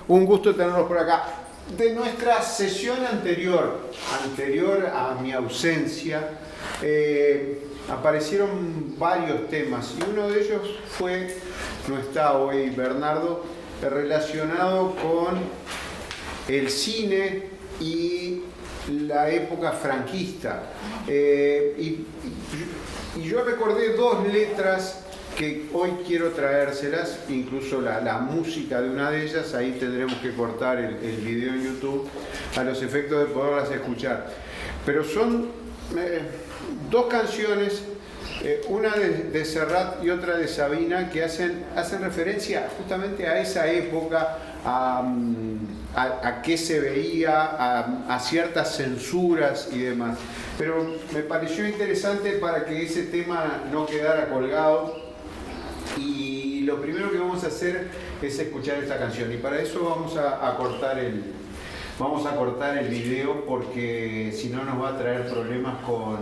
un gusto tenerlos por acá. De nuestra sesión anterior a mi ausencia, aparecieron varios temas y uno de ellos fue, no está hoy Bernardo, relacionado con el cine y la época franquista. Y yo recordé dos letras que hoy quiero traérselas, incluso la música de una de ellas, ahí tendremos que cortar el video en YouTube a los efectos de poderlas escuchar. Pero son dos canciones, una de Serrat y otra de Sabina, que hacen referencia justamente a esa época, a qué se veía, a ciertas censuras y demás. Pero me pareció interesante para que ese tema no quedara colgado. Y lo primero que vamos a hacer es escuchar esta canción, y para eso vamos a cortar el video, porque si no nos va a traer problemas con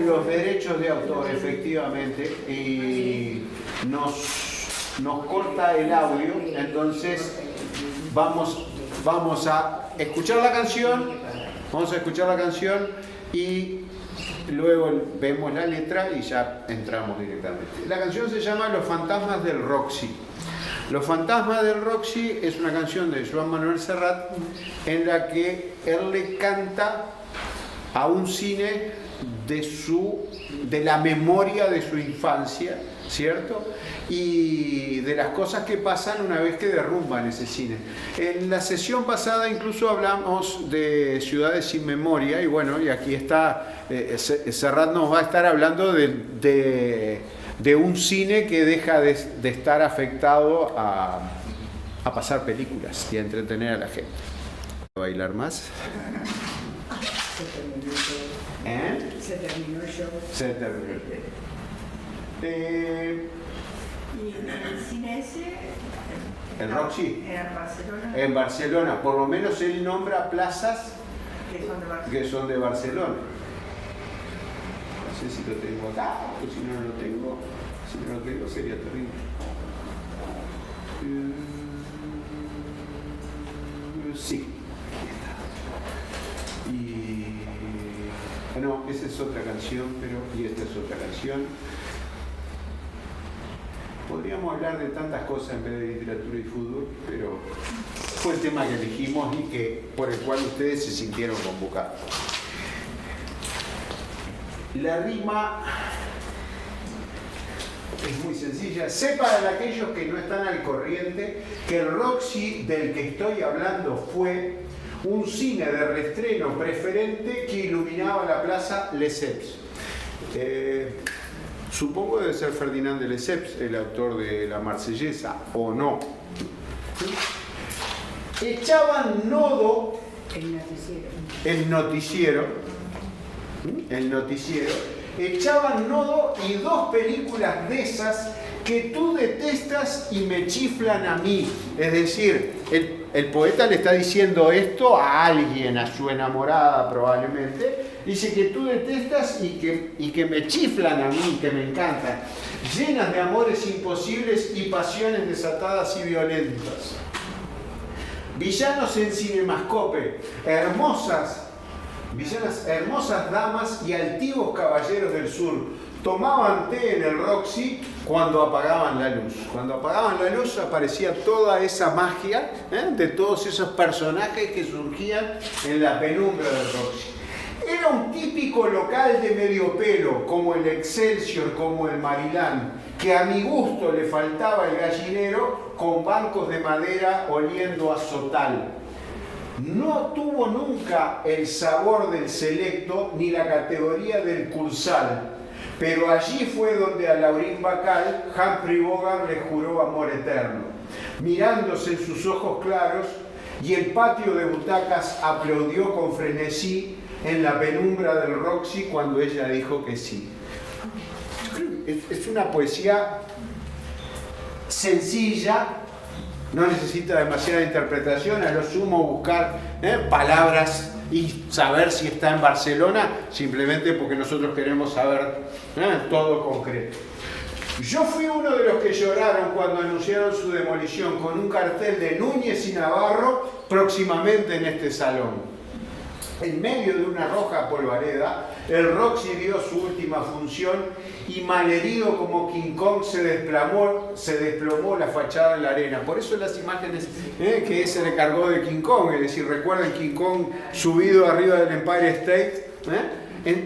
los derechos de autor, efectivamente, y nos corta el audio. Entonces vamos a escuchar la canción, y luego vemos la letra y ya entramos directamente. La canción se llama Los Fantasmas del Roxy. Los Fantasmas del Roxy es una canción de Joan Manuel Serrat en la que él le canta a un cine de la memoria de su infancia, ¿cierto? Y de las cosas que pasan una vez que derrumban ese cine. En la sesión pasada incluso hablamos de Ciudades sin Memoria, y bueno, y aquí está, Serrat nos va a estar hablando de un cine que deja de estar afectado a pasar películas y a entretener a la gente. ¿Bailar más? Se terminó el show. Se terminó. ¿Y el cine ese? ¿El Roxy? ¿Era en Barcelona? En Barcelona, por lo menos él nombra plazas Que son de Barcelona. que son de Barcelona. No sé si lo tengo acá, o si no lo tengo. Si no lo tengo sería terrible. Sí. Y no, esa es otra canción, y esta es otra canción. Podríamos hablar de tantas cosas en vez de literatura y fútbol, pero fue el tema que elegimos y por el cual ustedes se sintieron convocados. La rima es muy sencilla. Sé para aquellos que no están al corriente que el Roxy del que estoy hablando fue un cine de reestreno preferente que iluminaba la plaza Lesseps. Supongo debe ser Ferdinand de Lesseps, el autor de La Marsellesa, o no. Echaban nodo el noticiero, echaban nodo y dos películas de esas que tú detestas y me chiflan a mí. Es decir, el poeta le está diciendo esto a alguien, a su enamorada probablemente. Dice que tú detestas y que me chiflan a mí, que me encantan. Llenas de amores imposibles y pasiones desatadas y violentas. Villanos en Cinemascope, hermosas damas y altivos caballeros del sur tomaban té en el Roxy cuando apagaban la luz. Cuando apagaban la luz aparecía toda esa magia de todos esos personajes que surgían en la penumbra del Roxy. Era un típico local de medio pelo, como el Excelsior, como el Marilán, que a mi gusto le faltaba el gallinero, con bancos de madera oliendo a sotal. No tuvo nunca el sabor del Selecto ni la categoría del Cursal, pero allí fue donde a Laurín Bacal Humphrey Bogart le juró amor eterno, mirándose en sus ojos claros, y el patio de butacas aplaudió con frenesí en la penumbra del Roxy cuando ella dijo que sí. Es una poesía sencilla, no necesita demasiada interpretación, a lo sumo buscar palabras y saber si está en Barcelona, simplemente porque nosotros queremos saber todo concreto. Yo fui uno de los que lloraron cuando anunciaron su demolición con un cartel de Núñez y Navarro próximamente en este salón. En medio de una roja polvareda, el Roxy dio su última función y malherido como King Kong se desplomó la fachada en la arena. Por eso las imágenes que se le cargó de King Kong, es decir, recuerden King Kong subido arriba del Empire State.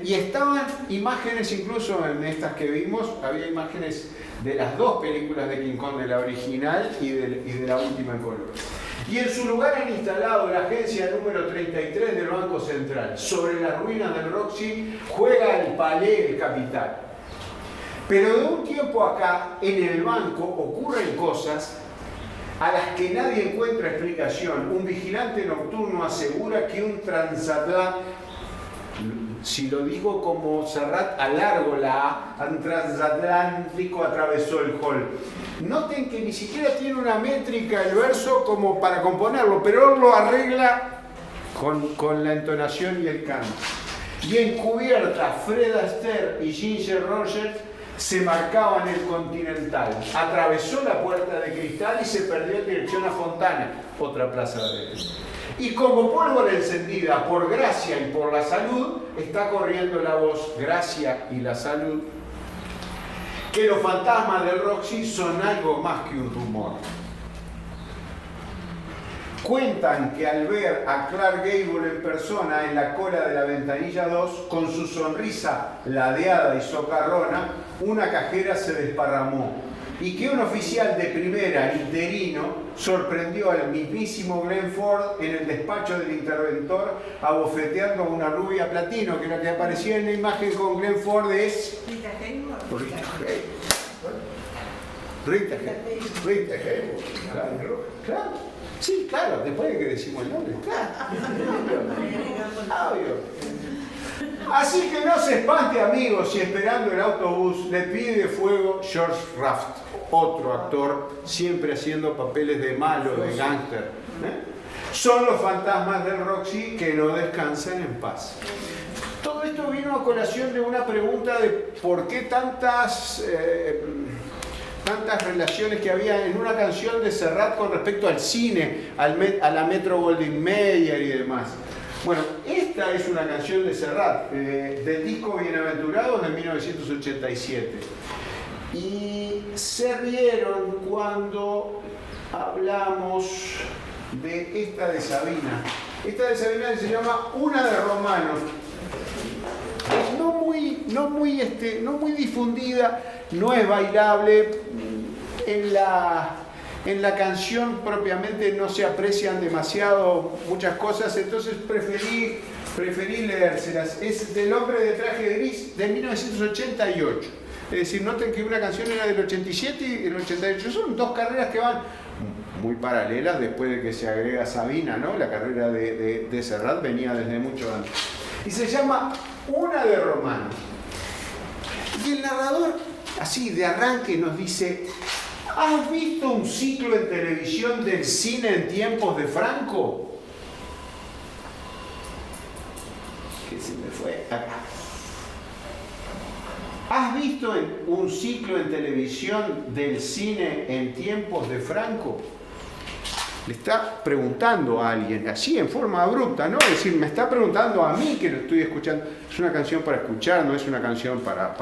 Y estaban imágenes, incluso en estas que vimos, había imágenes de las dos películas de King Kong, de la original y de la última en color. Y en su lugar han instalado la agencia número 33 del Banco Central. Sobre las ruinas del Roxy juega el Palais El Capital. Pero de un tiempo acá, en el banco ocurren cosas a las que nadie encuentra explicación. Un vigilante nocturno asegura que un transatlántico, si lo digo como Serrat, alargo la A, un transatlántico atravesó el hall. Noten que ni siquiera tiene una métrica el verso como para componerlo, pero él lo arregla con la entonación y el canto. Y encubierta, Fred Astaire y Ginger Rogers se marcaban el Continental. Atravesó la puerta de cristal y se perdió en dirección a Fontana, otra plaza de Vélez. Y como pólvora encendida por Gracia y por la salud, está corriendo la voz, Gracia y la salud, que los fantasmas del Roxy son algo más que un rumor. Cuentan que al ver a Clark Gable en persona en la cola de la ventanilla 2, con su sonrisa ladeada y socarrona, una cajera se desparramó y que un oficial de primera interino sorprendió al mismísimo Glenn Ford en el despacho del interventor abofeteando a una rubia platino, que la que aparecía en la imagen con Glenn Ford es Rita Hayworth. Rita Hayworth, claro. Sí, claro, después de que decimos el nombre, claro. Así que no se espante, amigos, si esperando el autobús le pide fuego George Raft, otro actor, siempre haciendo papeles de malo, de gángster. Son los fantasmas del Roxy que no descansan en paz. Todo esto vino a colación de una pregunta de por qué tantas relaciones que había en una canción de Serrat con respecto al cine, a la Metro-Goldwyn-Mayer y demás. Bueno, esta es una canción de Serrat, del disco Bienaventurados de 1987. Y se rieron cuando hablamos de esta de Sabina. Esta de Sabina se llama Una de Romanos. No muy difundida, no es bailable. En la canción propiamente no se aprecian demasiado muchas cosas, entonces preferí leérselas. Es del Hombre de Traje Gris de 1988. Es decir, noten que una canción era del 87 y del 88. Son dos carreras que van muy paralelas después de que se agrega Sabina, ¿no? La carrera de Serrat venía desde mucho antes. Y se llama Una de Romanos. Y el narrador, así de arranque, nos dice: ¿has visto un ciclo en televisión del cine en tiempos de Franco? Que se me fue acá. ¿Has visto un ciclo en televisión del cine en tiempos de Franco? Le está preguntando a alguien, así en forma abrupta, ¿no? Es decir, me está preguntando a mí que lo estoy escuchando. Es una canción para escuchar, no es una canción para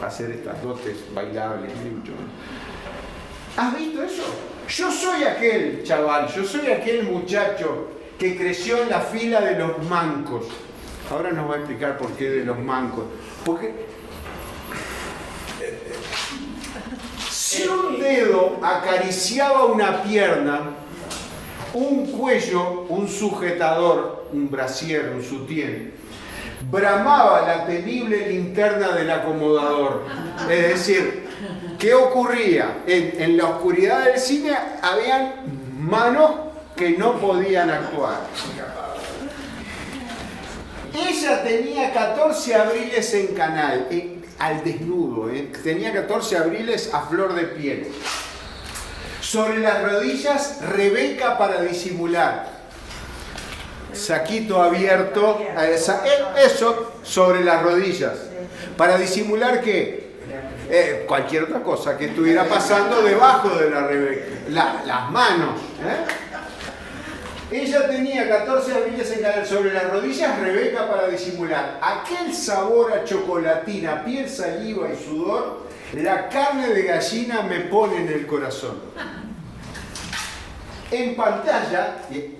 hacer estas dotes bailables. ¿Has visto eso? Yo soy aquel chaval, yo soy aquel muchacho que creció en la fila de los mancos. Ahora nos va a explicar por qué de los mancos. Porque si un dedo acariciaba una pierna, un cuello, un sujetador, un brasier, un sutién, bramaba la temible linterna del acomodador. Es decir, ¿qué ocurría? En la oscuridad del cine habían manos que no podían actuar. Ella tenía 14 abriles en canal, al desnudo, tenía 14 abriles a flor de piel. Sobre las rodillas, Rebeca para disimular. Saquito abierto, eso, sobre las rodillas. ¿Para disimular qué? cualquier otra cosa que estuviera pasando debajo de las manos. Ella tenía 14 abril en canal sobre las rodillas, Rebeca, para disimular aquel sabor a chocolatina, piel, saliva y sudor. La carne de gallina me pone en el corazón. En pantalla,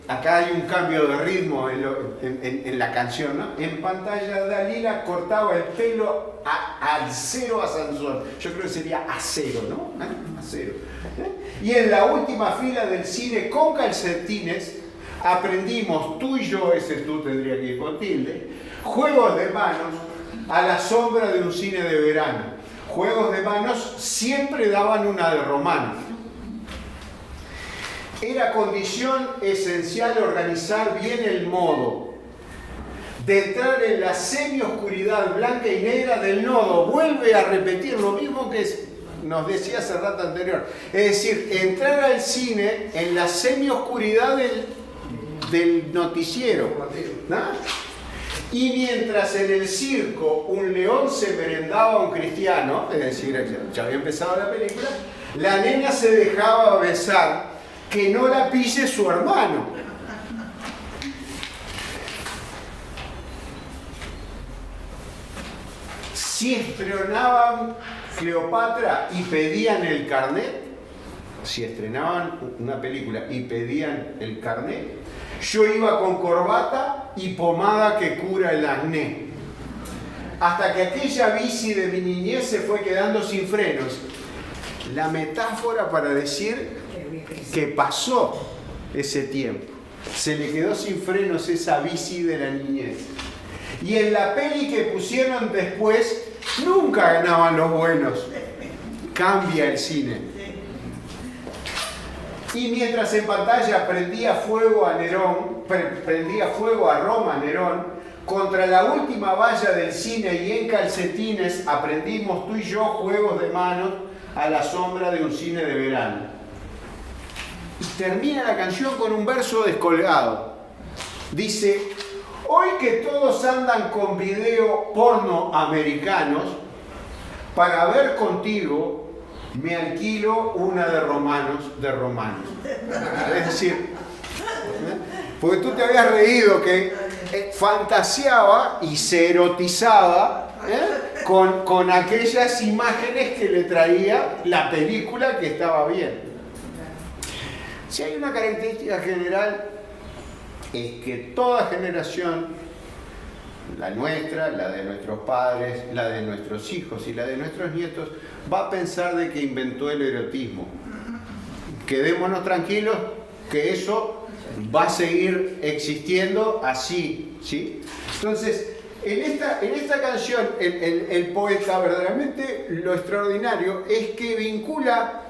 acá hay un cambio de ritmo en la canción, ¿no? En pantalla Dalila cortaba el pelo al cero a Sansón. Yo creo que sería a cero, ¿no? A cero. Y en la última fila del cine con calcetines aprendimos, tú y yo, ese tú tendría que ir con tilde, juegos de manos a la sombra de un cine de verano. Juegos de manos siempre daban una de romanos. Era condición esencial organizar bien el modo de entrar en la semioscuridad blanca y negra del nodo. Vuelve a repetir lo mismo que nos decía hace rato anterior. Es decir, entrar al cine en la semioscuridad del noticiero, ¿no? Y mientras en el circo un león se merendaba a un cristiano, es decir, ya había empezado la película, la nena se dejaba besar, que no la pille su hermano. Si estrenaban Cleopatra y pedían el carnet, si estrenaban una película y pedían el carnet, yo iba con corbata y pomada que cura el acné. Hasta que aquella bici de mi niñez se fue quedando sin frenos. La metáfora para decir que pasó ese tiempo. Se le quedó sin frenos esa bici de la niñez. Y en la peli que pusieron después, nunca ganaban los buenos. Cambia el cine. Y mientras en pantalla prendía fuego a Roma Nerón, contra la última valla del cine y en calcetines aprendimos tú y yo juegos de manos a la sombra de un cine de verano. Y termina la canción con un verso descolgado. Dice, hoy que todos andan con video porno americanos, para ver contigo me alquilo una de romanos. Es decir, porque tú te habías reído que fantaseaba y se erotizaba con aquellas imágenes que le traía la película que estaba bien. Si hay una característica general, es que toda generación, la nuestra, la de nuestros padres, la de nuestros hijos y la de nuestros nietos, va a pensar de que inventó el erotismo. Quedémonos tranquilos que eso va a seguir existiendo así, ¿sí? Entonces, en esta canción, el poeta, verdaderamente lo extraordinario es que vincula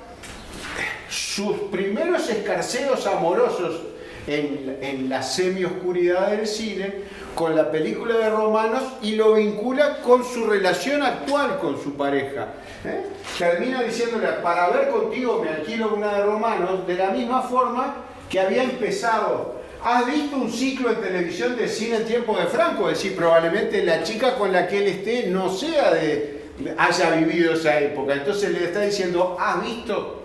sus primeros escarceos amorosos en la semioscuridad del cine con la película de Romanos y lo vincula con su relación actual con su pareja. Termina diciéndole, para ver contigo me alquilo una de Romanos, de la misma forma que había empezado. ¿Has visto un ciclo en televisión de cine en tiempo de Franco? Es decir, probablemente la chica con la que él esté no sea haya vivido esa época. Entonces le está diciendo, ¿has visto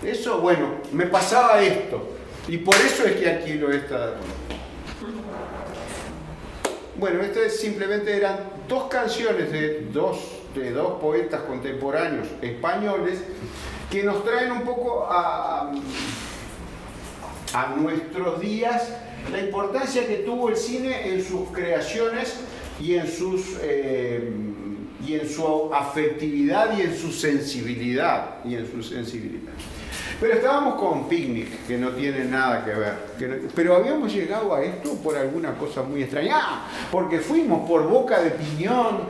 eso? Bueno, me pasaba esto. Y por eso es que alquilo esta. Bueno, estas simplemente eran dos canciones de dos poetas contemporáneos españoles que nos traen un poco a nuestros días la importancia que tuvo el cine en sus creaciones y en su afectividad y en su sensibilidad. Pero estábamos con Picnic, que no tiene nada que ver. Pero habíamos llegado a esto por alguna cosa muy extraña. Porque fuimos por Boca de Piñón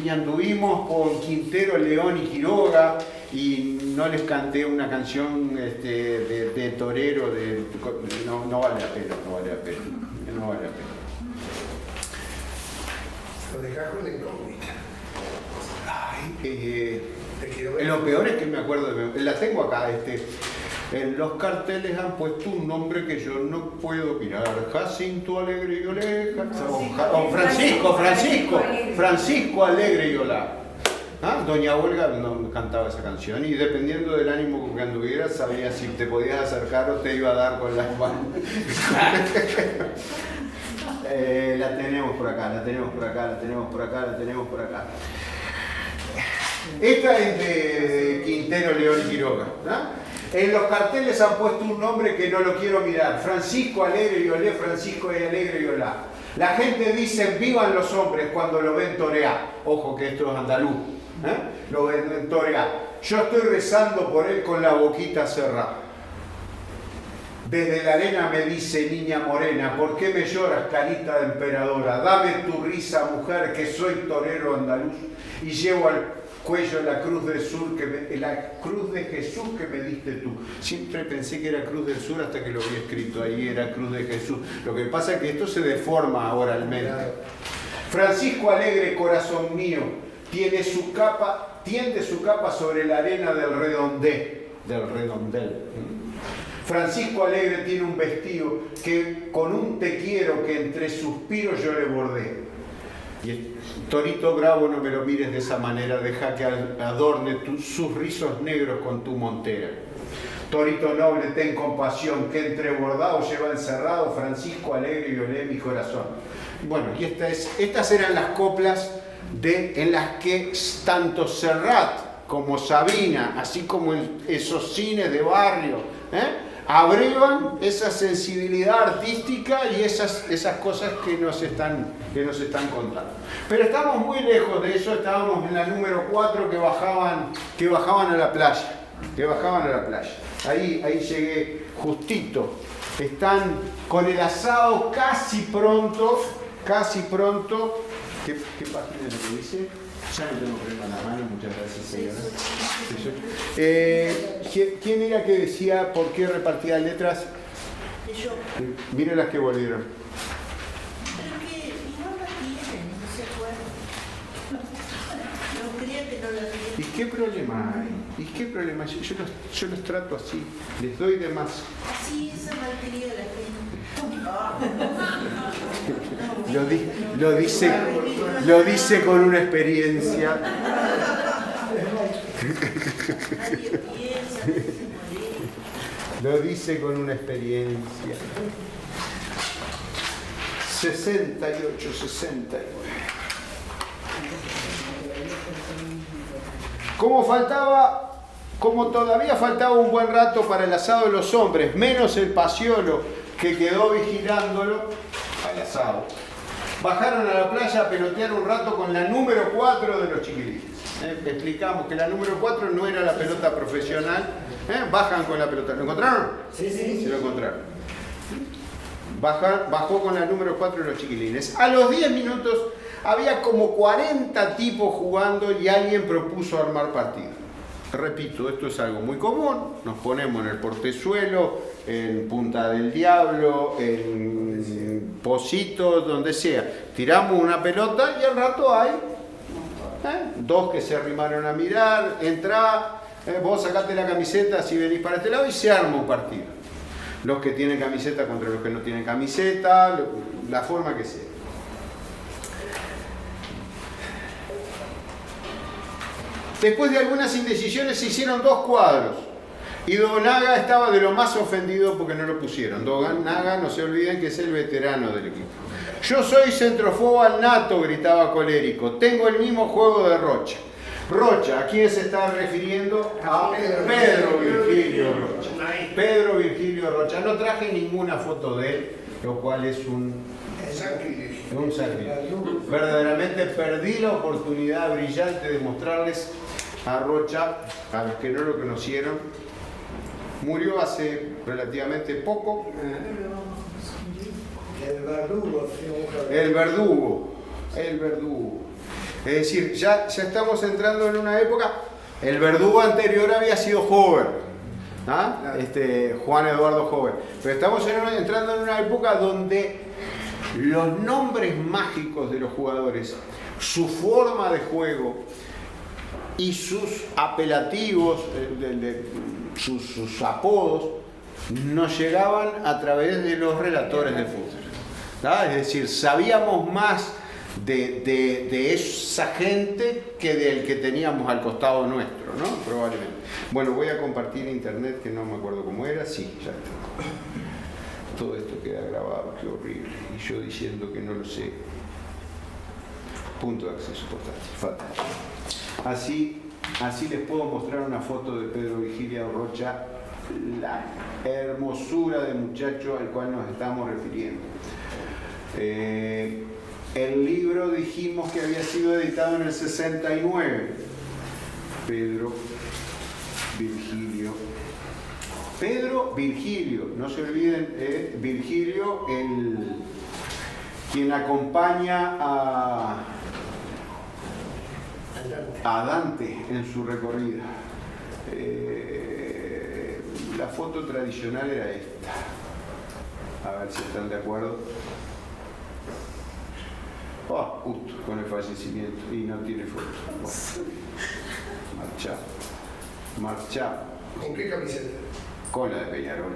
y anduvimos por Quintero, León y Quiroga y no les canté una canción de torero. No vale la pena. Lo dejás con la incógnita. Lo peor es que me acuerdo, la tengo acá, en los carteles han puesto un nombre que yo no puedo mirar, Jacinto Alegre y Olé, o Francisco Alegre y Olá. ¿Ah? Doña Olga no cantaba esa canción y dependiendo del ánimo con que anduvieras, sabías si te podías acercar o te iba a dar con las manos. La tenemos por acá, la tenemos por acá, la tenemos por acá, la tenemos por acá. Esta es de Quintero, León y Quiroga, ¿no? En los carteles han puesto un nombre que no lo quiero mirar. Francisco Alegre y Olé, Francisco Alegre y Olá. La gente dice vivan los hombres cuando lo ven torear. Ojo que esto es andaluz. Lo ven torear. Yo estoy rezando por él con la boquita cerrada. Desde la arena me dice niña morena, ¿por qué me lloras, carita de emperadora? Dame tu risa, mujer, que soy torero andaluz y llevo al cuello la cruz del sur, la cruz de Jesús que me diste tú. Siempre pensé que era cruz del sur hasta que lo vi escrito ahí, era cruz de Jesús. Lo que pasa es que esto se deforma oralmente. Francisco Alegre, corazón mío, tiende su capa sobre la arena del redondel. Francisco Alegre tiene un vestido que con un te quiero que entre suspiros yo le bordé. Y Torito Bravo, no me lo mires de esa manera, deja que adorne sus rizos negros con tu montera. Torito noble, ten compasión, que entre bordado lleva encerrado Francisco Alegre y olé mi corazón. Bueno, y estas eran las coplas en las que tanto Serrat como Sabina, así como esos cines de barrio, abrigan esa sensibilidad artística y esas cosas que nos están contando. Pero estamos muy lejos de eso, estábamos en la número 4 que bajaban a la playa. Ahí llegué justito. Están con el asado casi pronto. ¿Qué página es lo que dice? Ya no tengo problema en la mano, muchas gracias, señora. ¿Quién era que decía por qué repartía letras? Yo. Miren las que volvieron. Pero que no la tienen, no se acuerdan. No creía que no la tienen. ¿Y qué problema hay? Yo los trato así, les doy de más. Así esa malcriada la gente. Lo dice con una experiencia. Nadie piensa, nadie se molesta. Lo dice con una experiencia. 68, 69. Como todavía faltaba un buen rato para el asado de los hombres, menos el pasiolo que quedó vigilándolo al asado, bajaron a la playa a pelotear un rato con la número 4 de los chiquilines. Explicamos que la número 4 no era la pelota profesional. Bajan con la pelota. ¿Lo encontraron? Sí. Sí, lo encontraron. Bajó con la número 4 de los chiquilines. A los 10 minutos había como 40 tipos jugando y alguien propuso armar partido. Repito, esto es algo muy común. Nos ponemos en el portezuelo, en Punta del Diablo, en Pocitos, donde sea. Tiramos una pelota y al rato hay dos que se arrimaron a mirar, entra, vos sacate la camiseta si venís para este lado y se arma un partido. Los que tienen camiseta contra los que no tienen camiseta, la forma que sea. Después de algunas indecisiones se hicieron 2 cuadros y Donaga estaba de lo más ofendido porque no lo pusieron. Donaga, no se olviden que es el veterano del equipo. Yo soy centrofobo al nato, gritaba colérico. Tengo el mismo juego de Rocha. Rocha, ¿a quién se está refiriendo? A Pedro Virgilio Rocha. Pedro Virgilio Rocha. No traje ninguna foto de él, lo cual es un sacrilegio. Verdaderamente perdí la oportunidad brillante de mostrarles a Rocha, a los que no lo conocieron. Murió hace relativamente poco. El verdugo. Es decir, ya estamos entrando en una época. El verdugo anterior había sido Hover, Juan Eduardo Hover. Pero estamos entrando en una época donde los nombres mágicos de los jugadores, su forma de juego y sus apelativos, sus apodos, nos llegaban a través de los relatores de fútbol. Es decir, sabíamos más de esa gente que del que teníamos al costado nuestro, ¿no? Probablemente. Bueno, voy a compartir internet, que no me acuerdo cómo era. Sí, ya está. Todo esto queda grabado, qué horrible. Y yo diciendo que no lo sé. Punto de acceso fatal. Así les puedo mostrar una foto de Pedro Virgilio Rocha, la hermosura de muchacho al cual nos estamos refiriendo. El libro dijimos que había sido editado en el 69. Pedro Virgilio, no se olviden, Virgilio, quien acompaña a Dante en su recorrida. La foto tradicional era esta. A ver si están de acuerdo. Justo con el fallecimiento y no tiene foto. Marchado. ¿Con qué camiseta? Con la de Peñarol.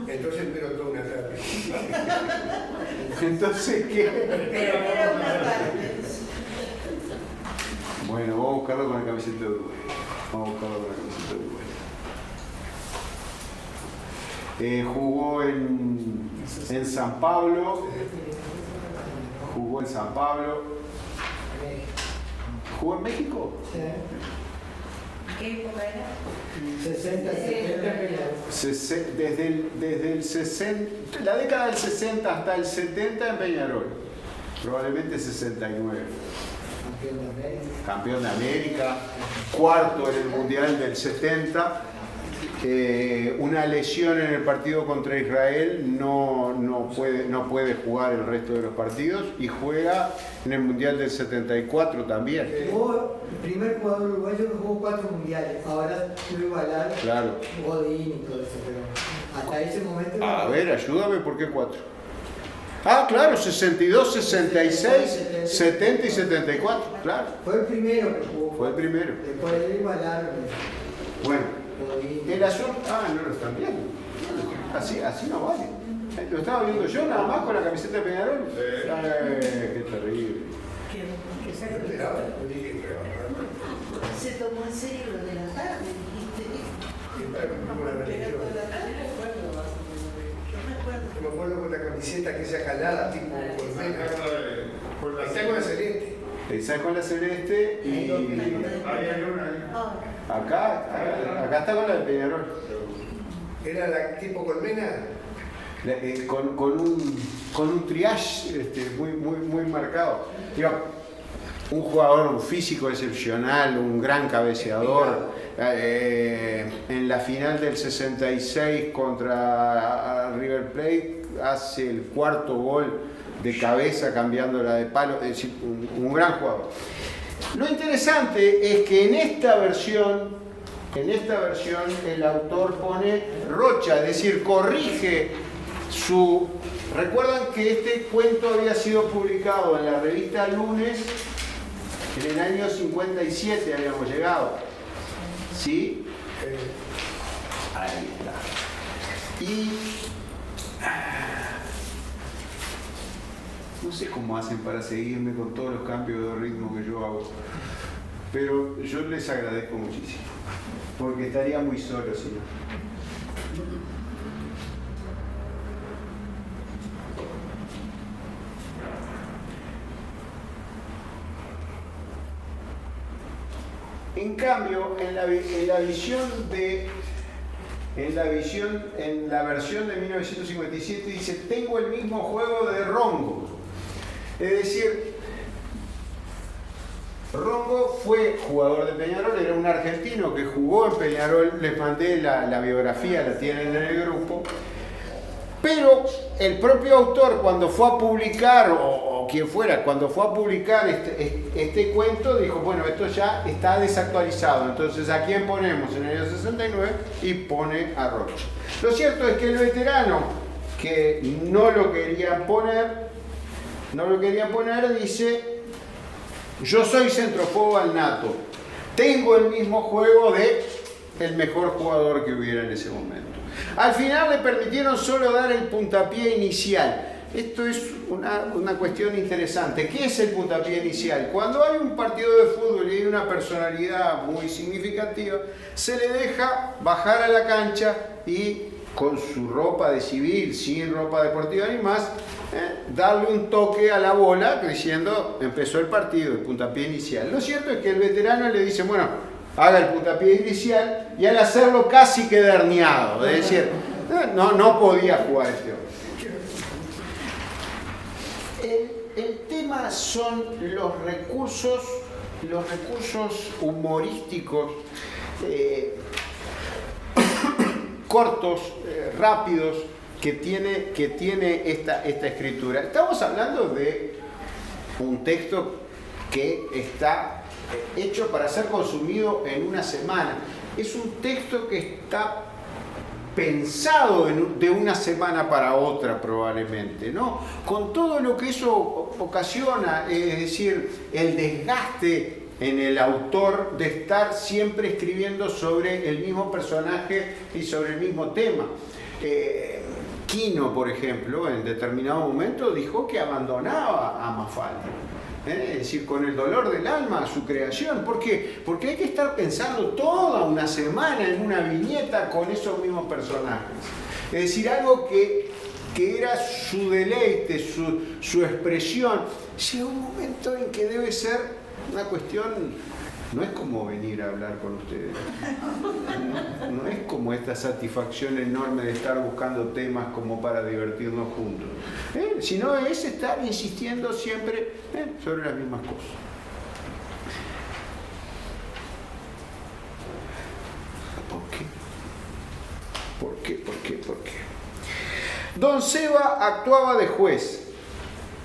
Entonces pero toda una tarde. Entonces, ¿qué? Pero era una parte. Bueno, vamos a buscarlo con la camiseta de Uruguay. Jugó en San Pablo. ¿Jugó en México? ¿Qué época era? 60, 70 Desde el 60, la década del 60 hasta el 70 en Peñarol. Probablemente 69. Campeón de América, cuarto en el Mundial del 70. Una lesión en el partido contra Israel, no puede jugar el resto de los partidos y juega en el Mundial del 74 también. Jugó el primer jugador uruguayo que jugó 4 mundiales, ahora lo igualar Claro. Godín y todo eso, pero hasta ese momento... A ver, ayúdame, ¿por qué 4? Ah, claro, 62, 66, 70 y 74, claro. Fue el primero que jugó. Fue el primero. Después de igualar Bueno, Godín. el asunto... no lo están viendo. Así no vale. Lo estaba viendo yo nada más con la camiseta de Peñarol. Qué terrible. Se tomó en serio lo de la tarde, dijiste. Yo me acuerdo con la camiseta que sea calada, tipo colmena. Está con la celeste. Esa es con la celeste y acá está con la de Peñarol. ¿Era la tipo colmena? Con un triage muy marcado. Un jugador, un físico excepcional, un gran cabeceador. En la final del 66 contra River Plate hace el cuarto gol de cabeza cambiándola de palo, es decir, un gran jugador. Lo interesante es que en esta versión el autor pone Rocha, es decir, corrige su... Recuerdan que este cuento había sido publicado en la revista Lunes en el año 57, habíamos llegado. ¿Sí? Ahí está. Y... no sé cómo hacen para seguirme con todos los cambios de ritmo que yo hago, pero yo les agradezco muchísimo, porque estaría muy solo si no. En cambio, en la versión de 1957 dice: tengo el mismo juego de Rongo. Es decir, Rongo fue jugador de Peñarol, era un argentino que jugó en Peñarol, les mandé la biografía, la tienen en el grupo, pero el propio autor cuando fue a publicar, o quien fuera, cuando fue a publicar este cuento, dijo, bueno, esto ya está desactualizado, entonces ¿a quién ponemos? En el año 69 y pone a Rocha. Lo cierto es que el veterano, que no lo querían poner, dice: yo soy centrofobo al nato, tengo el mismo juego de el mejor jugador que hubiera en ese momento. Al final le permitieron solo dar el puntapié inicial, esto es una cuestión interesante. ¿Qué es el puntapié inicial? Cuando hay un partido de fútbol y hay una personalidad muy significativa, se le deja bajar a la cancha y con su ropa de civil, sin ropa deportiva ni más, darle un toque a la bola diciendo empezó el partido, el puntapié inicial. Lo cierto es que el veterano le dice, bueno, haga el puntapié inicial, y al hacerlo casi queda herniado, es decir, no podía jugar este hombre. El tema son los recursos humorísticos cortos, rápidos, que tiene esta escritura. Estamos hablando de un texto que está hecho para ser consumido en una semana. Es un texto que está pensado de una semana para otra probablemente, ¿no? Con todo lo que eso ocasiona, es decir, el desgaste en el autor de estar siempre escribiendo sobre el mismo personaje y sobre el mismo tema. Quino, por ejemplo, en determinado momento dijo que abandonaba a Mafalda. Es decir, con el dolor del alma a su creación. ¿Por qué? Porque hay que estar pensando toda una semana en una viñeta con esos mismos personajes. Es decir, algo que era su deleite, su expresión. Llega un momento en que debe ser una cuestión, no es como venir a hablar con ustedes. No es como esta satisfacción enorme de estar buscando temas como para divertirnos juntos. Sino es estar insistiendo siempre sobre las mismas cosas. ¿Por qué? Don Seba actuaba de juez.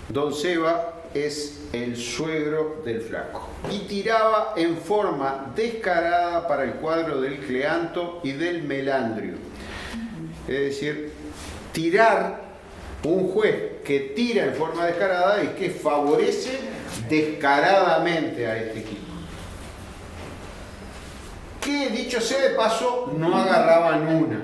Don Seba es el suegro del flaco y tiraba en forma descarada para el cuadro del Cleanto y del Melandrio. Es decir, tirar, un juez que tira en forma descarada y que favorece descaradamente a este equipo. Que, dicho sea de paso, no agarraban una.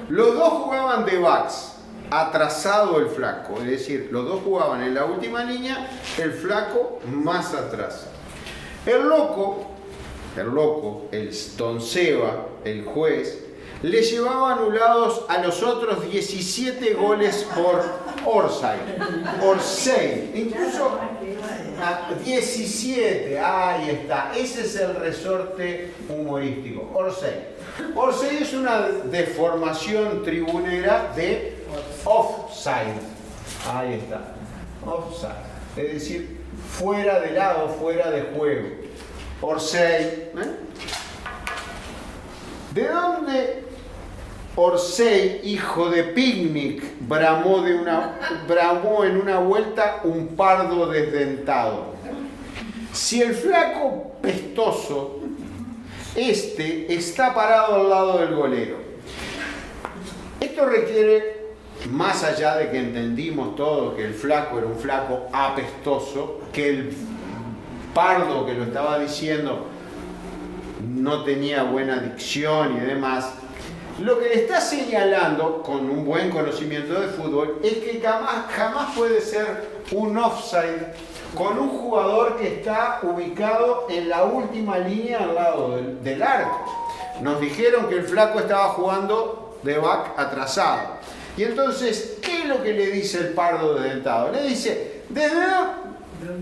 Los dos jugaban de backs. Atrasado el flaco, es decir, los dos jugaban en la última línea, el flaco más atrás. El loco, el Don Seba, el juez, le llevaba anulados a los otros 17 goles por Orsay, incluso a 17, ahí está, ese es el resorte humorístico, Orsay. Orsay es una deformación tribunera de offside, ahí está, offside, es decir, fuera de lado, fuera de juego. Orsay, ¿de dónde Orsay, hijo de Picnic, bramó en una vuelta un pardo desdentado? Si el flaco pestoso, está parado al lado del golero. Esto requiere, más allá de que entendimos todo que el flaco era un flaco apestoso, que el pardo que lo estaba diciendo no tenía buena dicción y demás, lo que le está señalando con un buen conocimiento de fútbol es que jamás puede ser un offside con un jugador que está ubicado en la última línea al lado del arco. Nos dijeron que el flaco estaba jugando de back atrasado. Y entonces, ¿qué es lo que le dice el pardo desdentado? Le dice,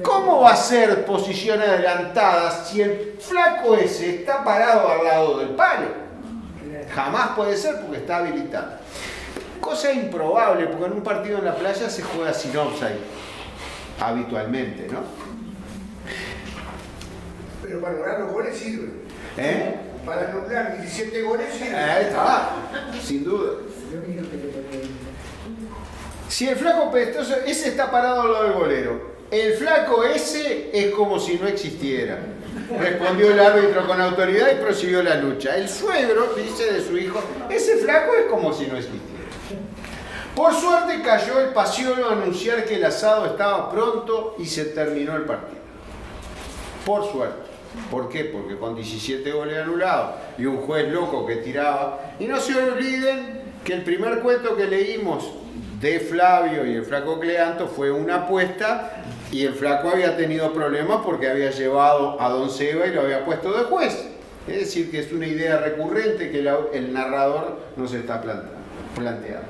¿cómo va a ser posición adelantada si el flaco ese está parado al lado del palo? Jamás puede ser porque está habilitado. Cosa improbable, porque en un partido en la playa se juega sin offside, habitualmente, ¿no? Pero para lograr los goles sirve. ¿Eh? Para lograr 17 goles sirve. Ahí está, sin duda. Si el flaco pestoso, ese está parado al lado del golero. El flaco ese es como si no existiera. Respondió el árbitro con autoridad y prosiguió la lucha. El suegro dice de su hijo, ese flaco es como si no existiera. Por suerte cayó el pasillo a anunciar que el asado estaba pronto y se terminó el partido. Por suerte. ¿Por qué? Porque con 17 goles anulados y un juez loco que tiraba. Y no se olviden que el primer cuento que leímos de Flavio y el flaco Cleanto fue una apuesta, y el flaco había tenido problemas porque había llevado a don Seba y lo había puesto de juez. Es decir, que es una idea recurrente que el narrador nos está planteando.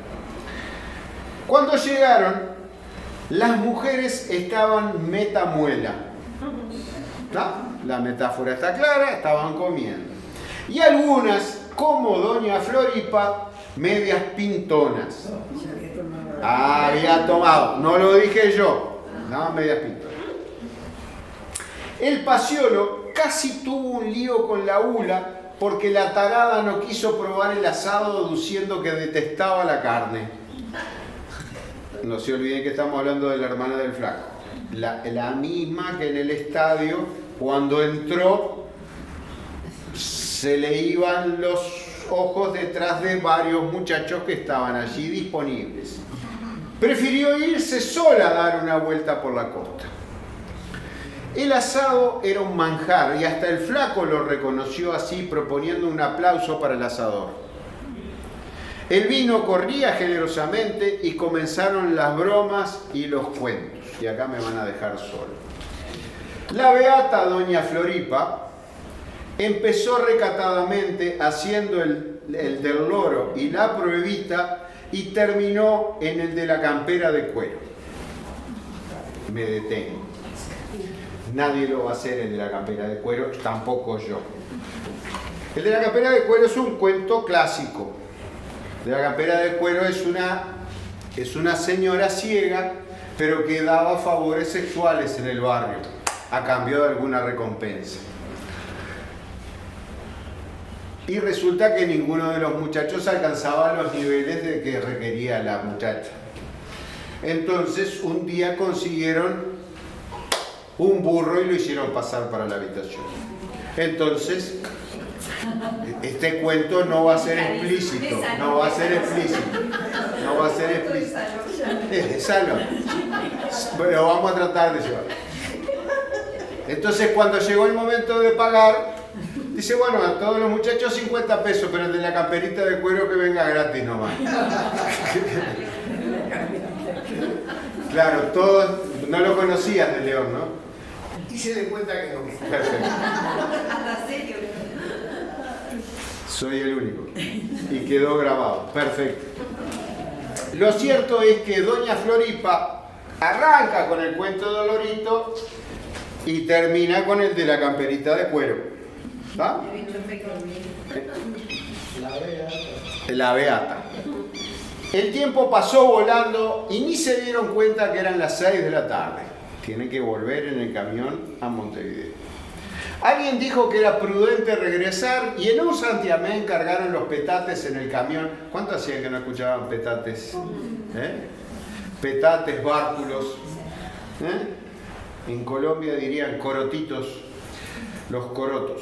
Cuando llegaron, las mujeres estaban metamuela. ¿No? La metáfora está clara, estaban comiendo. Y algunas, como doña Floripa, medias pintonas. Había tomado, no lo dije yo, no, medias pintonas. El Paciolo casi tuvo un lío con la Ula porque la tarada no quiso probar el asado diciendo que detestaba la carne. No se olviden que estamos hablando de la hermana del flaco. La misma que en el estadio, cuando entró, se le iban los ojos detrás de varios muchachos que estaban allí disponibles. Prefirió irse sola a dar una vuelta por la costa. El asado era un manjar y hasta el flaco lo reconoció así, proponiendo un aplauso para el asador. El vino corría generosamente y comenzaron las bromas y los cuentos. Y acá me van a dejar solo. La beata doña Floripa empezó recatadamente haciendo el del loro y la pruebita y terminó en el de la campera de cuero. Me detengo. Nadie lo va a hacer el de la campera de cuero, tampoco yo. El de la campera de cuero es un cuento clásico. El de la campera de cuero es una señora ciega, pero que daba favores sexuales en el barrio, a cambio de alguna recompensa. Y resulta que ninguno de los muchachos alcanzaba los niveles de que requería la muchacha. Entonces, un día consiguieron un burro y lo hicieron pasar para la habitación. Entonces, este cuento no va a ser explícito, no va a ser explícito. Es salón. Pero vamos a tratar de llevar. Entonces, cuando llegó el momento de pagar, dice, bueno, a todos los muchachos 50 pesos, pero el de la camperita de cuero que venga gratis nomás. Claro, todos no lo conocías de León, ¿no? Y se dé cuenta que no. Perfecto. Soy el único. Y quedó grabado. Perfecto. Lo cierto es que doña Floripa arranca con el cuento de Dolorito y termina con el de la camperita de cuero. ¿Va? La beata. El tiempo pasó volando y ni se dieron cuenta que eran las 6 de la tarde. Tienen que volver en el camión a Montevideo. Alguien dijo que era prudente regresar y en un santiamén cargaron los petates en el camión. ¿Cuánto hacía que no escuchaban petates? Petates, bártulos. En Colombia dirían corotitos, los corotos.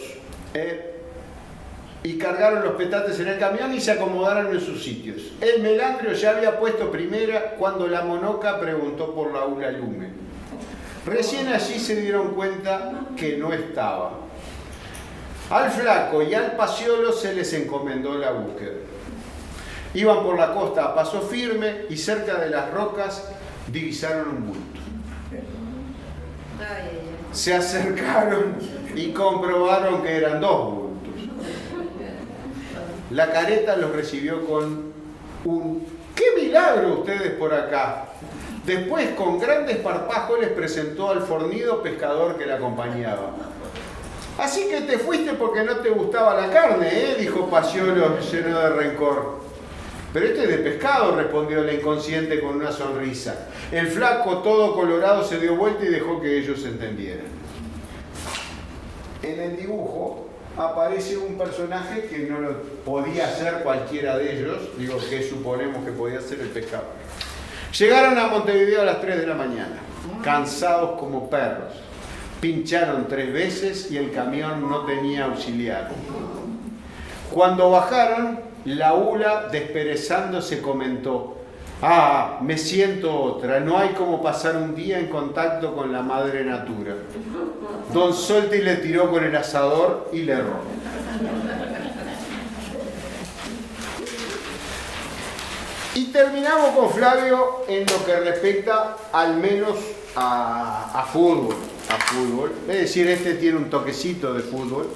Y cargaron los petates en el camión y se acomodaron en sus sitios. El melandrio ya había puesto primera cuando la monoca preguntó por la Ula Lume. Recién allí se dieron cuenta que no estaba. Al flaco y al Paciolo se les encomendó la búsqueda. Iban por la costa a paso firme y cerca de las rocas divisaron un bulto. Se acercaron y comprobaron que eran 2 bultos. La careta los recibió con un ¡qué milagro ustedes por acá! Después, con gran desparpajo, les presentó al fornido pescador que la acompañaba. Así que te fuiste porque no te gustaba la carne, ¿eh? Dijo Paciolo lleno de rencor. Pero este es de pescado, respondió el inconsciente con una sonrisa. El flaco, todo colorado, se dio vuelta y dejó que ellos se entendieran. En el dibujo aparece un personaje que no lo podía ser cualquiera de ellos, digo que suponemos que podía ser el pescador. Llegaron a Montevideo a las 3 de la mañana, cansados como perros. Pincharon 3 veces y el camión no tenía auxiliar. Cuando bajaron, la Ula, desperezándose, comentó: «Ah, me siento otra, no hay como pasar un día en contacto con la madre natura». Don Solti le tiró con el asador y le erró. Y terminamos con Flavio en lo que respecta al menos a fútbol. Es decir, este tiene un toquecito de fútbol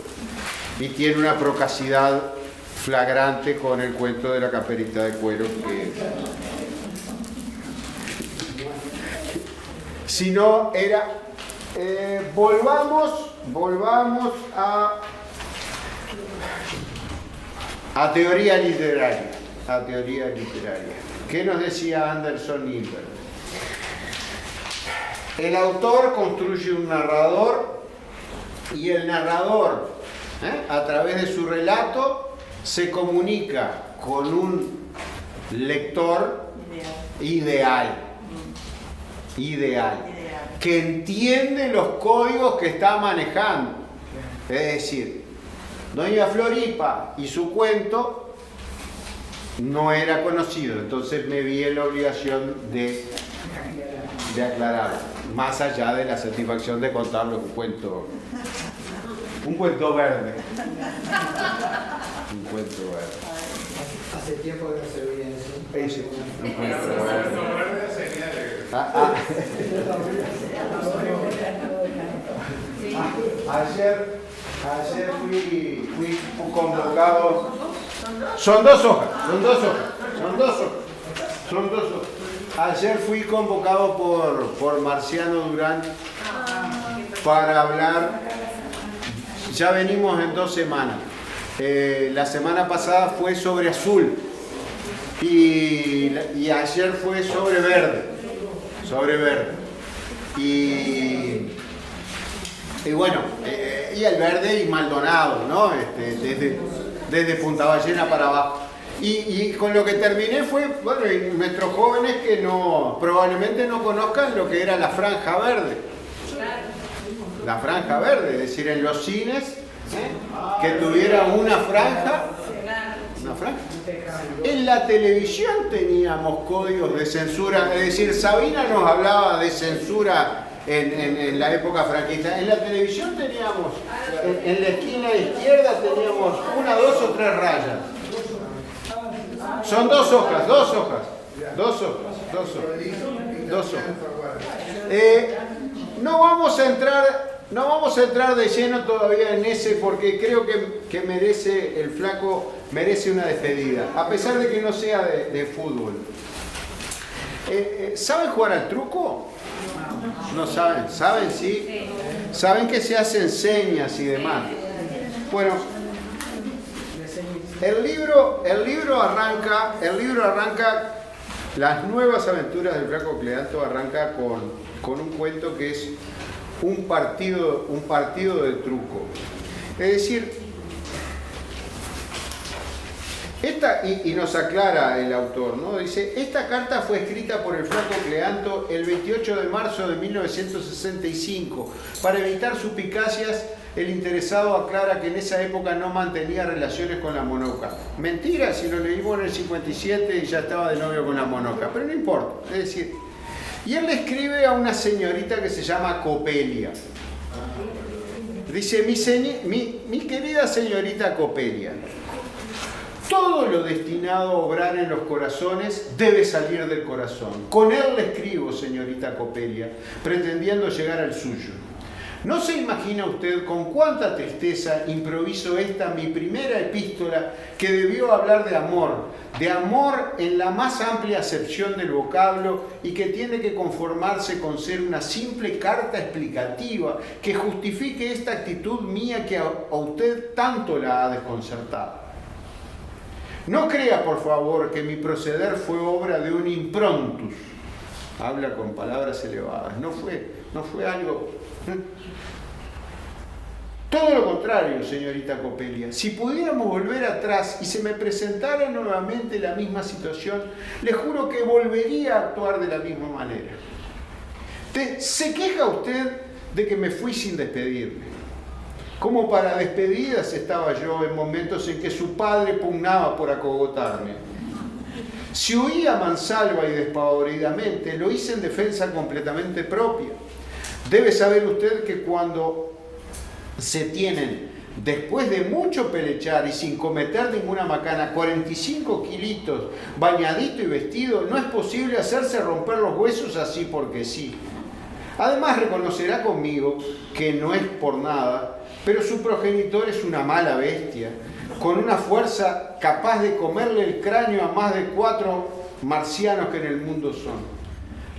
y tiene una procacidad flagrante con el cuento de la camperita de cuero que... Si no, era... volvamos a teoría literaria. ¿Qué nos decía Anderson Nilbert? El autor construye un narrador y el narrador, a través de su relato, se comunica con un lector ideal, que entiende los códigos que está manejando. Es decir, Doña Floripa y su cuento no era conocido, entonces me vi en la obligación de aclararlo, más allá de la satisfacción de contarle un cuento verde. Un cuento verde. Hace tiempo que no se veía eso. Un cuento verde. Ayer fui convocado. Son dos hojas. Ayer fui convocado por Marciano Durán para hablar. Ya venimos en 2 semanas. La semana pasada fue sobre azul y ayer fue sobre verde. Y bueno, y el verde y Maldonado, ¿no? Desde Punta Ballena para abajo. Y con lo que terminé fue, bueno, y nuestros jóvenes que probablemente no conozcan lo que era la franja verde. La franja verde, es decir, en los cines, que tuviera una franja. En la televisión teníamos códigos de censura, es decir, Sabina nos hablaba de censura en la época franquista. En la televisión teníamos, en la esquina izquierda teníamos 1, 2 o 3 rayas. Son 2 hojas. No vamos a entrar de lleno todavía en ese, porque creo que merece, el flaco merece una despedida, a pesar de que no sea de fútbol. ¿Saben jugar al truco? No saben. ¿Saben? Sí. Saben que se hacen señas y demás. Bueno, el libro arranca, Las nuevas aventuras del flaco Cleanto arranca con un cuento que es un partido de truco. Es decir, y nos aclara el autor, ¿no? Dice, esta carta fue escrita por el flaco Cleanto el 28 de marzo de 1965. Para evitar suspicacias, el interesado aclara que en esa época no mantenía relaciones con la monoca. Mentira, si lo leímos en el 57 y ya estaba de novio con la monoca, pero no importa. Es decir, y él le escribe a una señorita que se llama Copelia. Dice, mi querida señorita Copelia, todo lo destinado a obrar en los corazones debe salir del corazón. Con él le escribo, señorita Copelia, pretendiendo llegar al suyo. ¿No se imagina usted con cuánta tristeza improviso esta mi primera epístola que debió hablar de amor en la más amplia acepción del vocablo y que tiene que conformarse con ser una simple carta explicativa que justifique esta actitud mía que a usted tanto la ha desconcertado? No crea, por favor, que mi proceder fue obra de un improntus. Habla con palabras elevadas. No fue algo... Todo lo contrario, señorita Copelia. Si pudiéramos volver atrás y se me presentara nuevamente la misma situación, le juro que volvería a actuar de la misma manera. ¿Se queja usted de que me fui sin despedirme? Como para despedidas estaba yo en momentos en que su padre pugnaba por acogotarme. Si huía mansalva y despavoridamente, lo hice en defensa completamente propia. Debe saber usted que cuando se tienen después de mucho pelechar y sin cometer ninguna macana, 45 kilitos, bañadito y vestido, no es posible hacerse romper los huesos así porque sí. Además reconocerá conmigo que no es por nada, pero su progenitor es una mala bestia, con una fuerza capaz de comerle el cráneo a más de 4 marcianos que en el mundo son.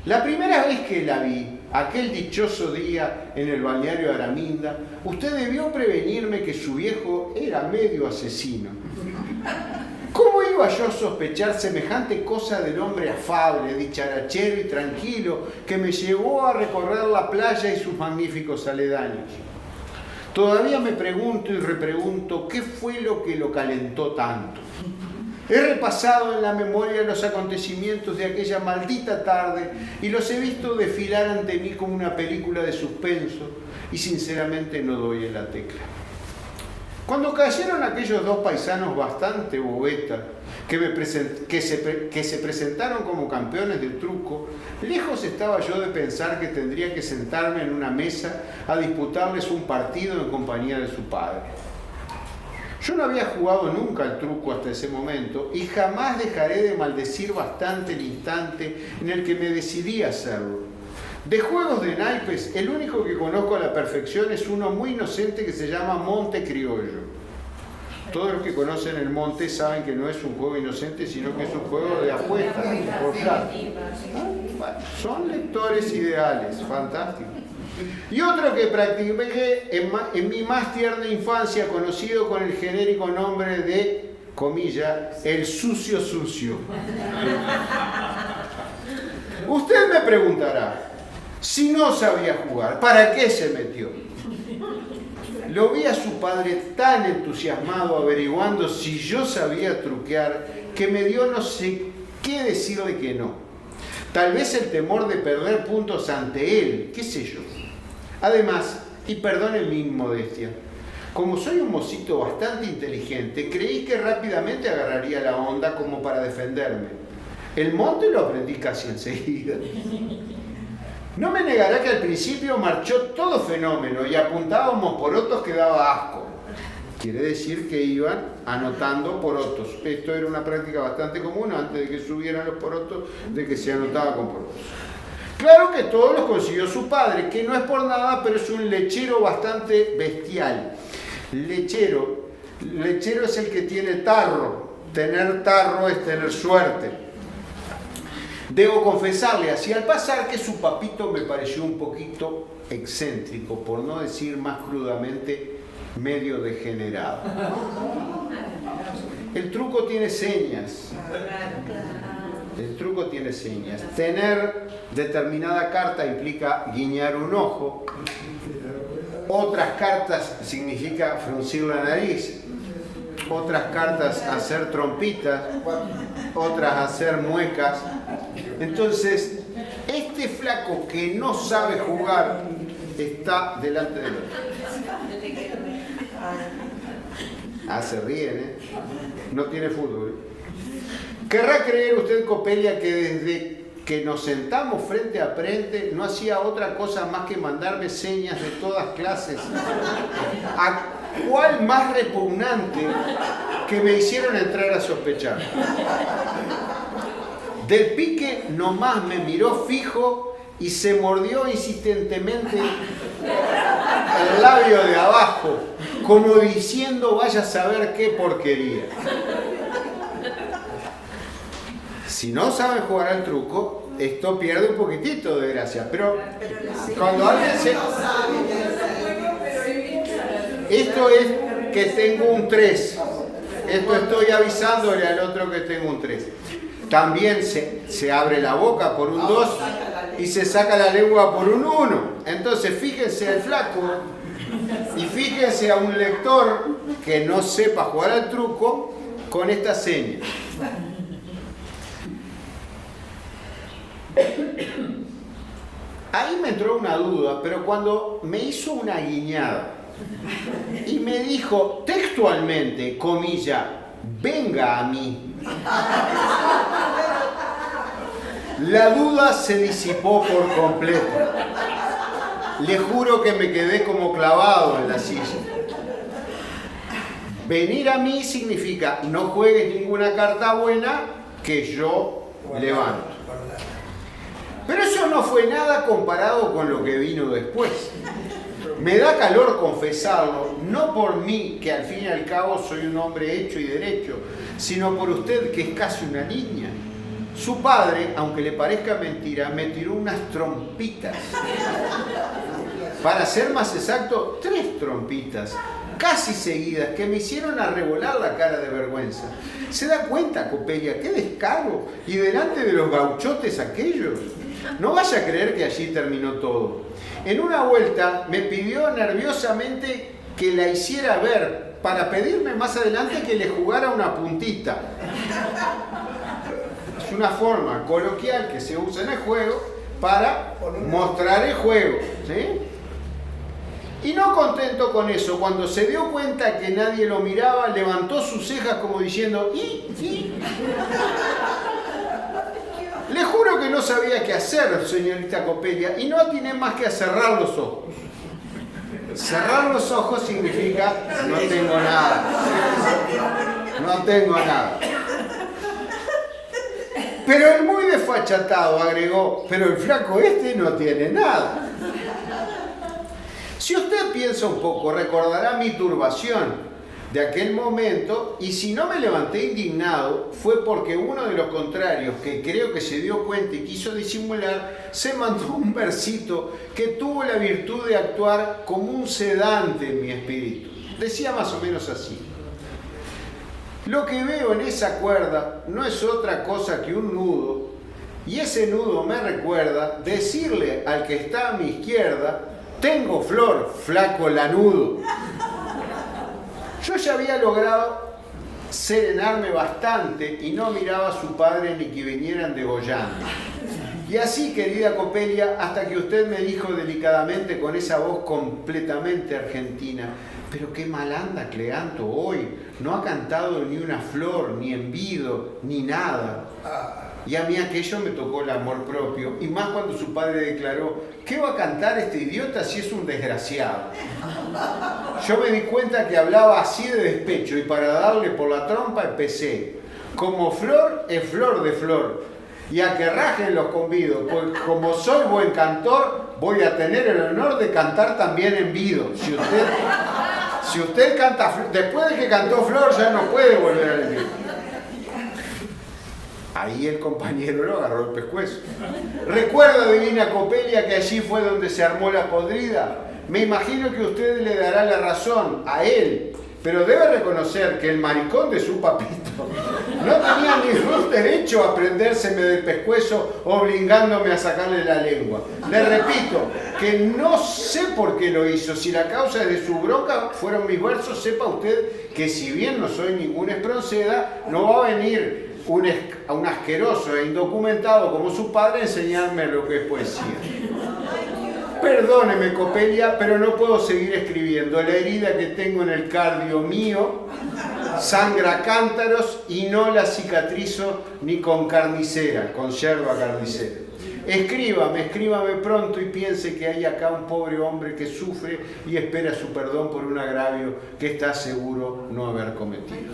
La primera vez que la vi, aquel dichoso día en el balneario de Araminda, usted debió prevenirme que su viejo era medio asesino. ¿Cómo iba yo a sospechar semejante cosa del hombre afable, dicharachero y tranquilo que me llevó a recorrer la playa y sus magníficos aledaños? Todavía me pregunto y repregunto qué fue lo que lo calentó tanto. He repasado en la memoria los acontecimientos de aquella maldita tarde y los he visto desfilar ante mí como una película de suspenso y sinceramente no doy en la tecla. Cuando cayeron aquellos 2 paisanos bastante bobetas que se presentaron como campeones del truco, lejos estaba yo de pensar que tendría que sentarme en una mesa a disputarles un partido en compañía de su padre. Yo no había jugado nunca al truco hasta ese momento y jamás dejaré de maldecir bastante el instante en el que me decidí a hacerlo. De juegos de naipes, el único que conozco a la perfección es uno muy inocente que se llama Monte Criollo. Todos los que conocen el Monte saben que no es un juego inocente, sino que es un juego de apuestas por plata. Son lectores ideales, fantásticos. Y otro que practiqué en mi más tierna infancia, conocido con el genérico nombre de, comilla, el sucio sucio. Usted me preguntará, si no sabía jugar, ¿para qué se metió? Lo vi a su padre tan entusiasmado averiguando si yo sabía truquear que me dio no sé qué decirle que no. Tal vez el temor de perder puntos ante él, qué sé yo. Además, y perdonen mi inmodestia, como soy un mocito bastante inteligente, creí que rápidamente agarraría la onda como para defenderme. El monte lo aprendí casi enseguida. No me negará que al principio marchó todo fenómeno y apuntábamos porotos que daba asco. Quiere decir que iban anotando porotos. Esto era una práctica bastante común antes de que subieran los porotos, de que se anotaba con porotos. Claro que todos los consiguió su padre, que no es por nada, pero es un lechero bastante bestial. Lechero es el que tiene tarro. Tener tarro es tener suerte. Debo confesarle así al pasar que su papito me pareció un poquito excéntrico, por no decir más crudamente, medio degenerado. El truco tiene señas. El truco tiene señas. Tener determinada carta implica guiñar un ojo. Otras cartas significa fruncir la nariz. Otras cartas hacer trompitas. Otras hacer muecas. Entonces, este flaco que no sabe jugar está delante del otro. Se ríen, ¿eh? No tiene fútbol. ¿Querrá creer usted, Copelia, que desde que nos sentamos frente a frente no hacía otra cosa más que mandarme señas de todas clases? ¿A cuál más repugnante que me hicieron entrar a sospechar? Del pique nomás me miró fijo y se mordió insistentemente el labio de abajo, como diciendo vaya a saber qué porquería. Si no saben jugar al truco, esto pierde un poquitito de gracia, pero cuando alguien se... Esto es que tengo un 3. Esto estoy avisándole al otro que tengo un 3. También se abre la boca por un 2 y se saca la lengua por un 1. Entonces fíjense al flaco y fíjense a un lector que no sepa jugar al truco con esta seña. Ahí me entró una duda, pero cuando me hizo una guiñada y me dijo textualmente, comilla, venga a mí, la duda se disipó por completo. Le juro que me quedé como clavado en la silla. Venir a mí significa no juegues ninguna carta buena que yo levanto. Pero eso no fue nada comparado con lo que vino después. Me da calor confesarlo, no por mí, que al fin y al cabo soy un hombre hecho y derecho, sino por usted, que es casi una niña. Su padre, aunque le parezca mentira, me tiró unas trompitas. Para ser más exacto, 3 trompitas, casi seguidas, que me hicieron arrebolar la cara de vergüenza. ¿Se da cuenta, Coppelia? ¡Qué descaro! Y delante de los gauchotes aquellos. No vaya a creer que allí terminó todo. En una vuelta me pidió nerviosamente que la hiciera ver, para pedirme más adelante que le jugara una puntita. Es una forma coloquial que se usa en el juego para mostrar el juego, ¿sí? Y no contento con eso, cuando se dio cuenta que nadie lo miraba, levantó sus cejas como diciendo ¿Y? Le juro que no sabía qué hacer, señorita Coppelia, y no atiné más que a cerrar los ojos. Cerrar los ojos significa no tengo nada. No tengo nada. Pero el muy desfachatado agregó, pero el flaco este no tiene nada. Si usted piensa un poco, recordará mi turbación de aquel momento, y si no me levanté indignado, fue porque uno de los contrarios, que creo que se dio cuenta y quiso disimular, se mandó un versito que tuvo la virtud de actuar como un sedante en mi espíritu. Decía más o menos así: lo que veo en esa cuerda no es otra cosa que un nudo, y ese nudo me recuerda decirle al que está a mi izquierda: tengo flor, flaco lanudo. Yo ya había logrado serenarme bastante y no miraba a su padre ni que vinieran degollando. Y así, querida Coppelia, hasta que usted me dijo delicadamente con esa voz completamente argentina: pero qué mal anda Cleanto hoy, no ha cantado ni una flor, ni envido, ni nada. Y a mí aquello me tocó el amor propio, y más cuando su padre declaró: ¿qué va a cantar este idiota si es un desgraciado? Yo me di cuenta que hablaba así de despecho, y para darle por la trompa empecé: como flor es flor de flor, y a que rajen los convido, pues como soy buen cantor, voy a tener el honor de cantar también envido. Si usted canta, después de que cantó flor ya no puede volver al envido. Ahí el compañero lo agarró el pescuezo. ¿Recuerda, divina Coppelia, que allí fue donde se armó la podrida? Me imagino que usted le dará la razón a él, pero debe reconocer que el maricón de su papito no tenía ningún derecho a prendérseme del pescuezo obligándome a sacarle la lengua. Le repito que no sé por qué lo hizo. Si la causa de su bronca fueron mis versos, sepa usted que si bien no soy ningún Espronceda, no va a venir a un asqueroso e indocumentado como su padre a enseñarme lo que es poesía. Perdóneme, Coppelia, pero no puedo seguir escribiendo. La herida que tengo en el cardio mío sangra cántaros y no la cicatrizo ni con carnicera, con yerba carnicera. Escríbame pronto y piense que hay acá un pobre hombre que sufre y espera su perdón por un agravio que está seguro no haber cometido.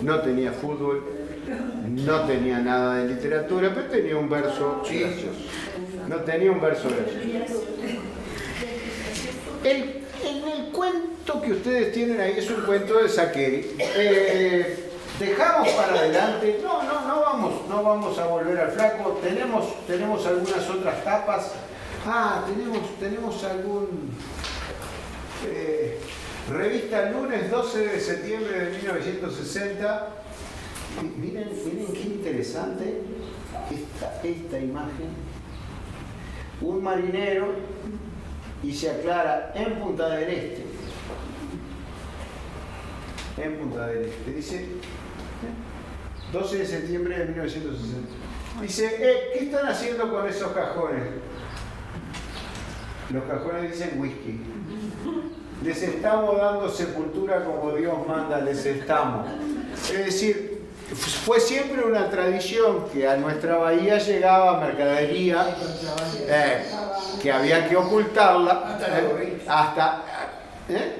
No tenía fútbol, no tenía nada de literatura, pero tenía un verso gracioso. No tenía un verso gracioso. El cuento que ustedes tienen ahí es un cuento de Saccheri. Dejamos para adelante, no vamos a volver al flaco, tenemos algunas otras tapas. Tenemos algún revista lunes 12 de septiembre de 1960. Miren qué interesante esta imagen. Un marinero, y se aclara, en Punta del Este. En Punta del Este. Dice 12 de septiembre de 1960. Dice, ¿qué están haciendo con esos cajones? Los cajones dicen whisky. Les estamos dando sepultura como Dios manda, les estamos. Es decir, fue siempre una tradición que a nuestra bahía llegaba mercadería que había que ocultarla Hasta los 20.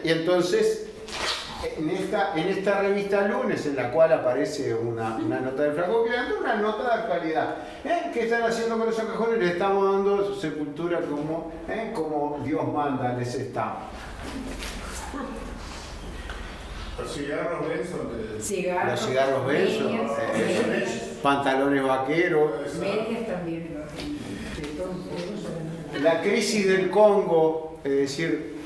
y entonces en esta revista Lunes, en la cual aparece una nota del Flaco Quirante, una nota de actualidad. ¿Qué están haciendo con esos cajones? Les estamos dando sepultura como Dios manda, les estamos. Los cigarros Benson. Los cigarros Benson, pantalones vaqueros. Medias también. La crisis del Congo, es decir,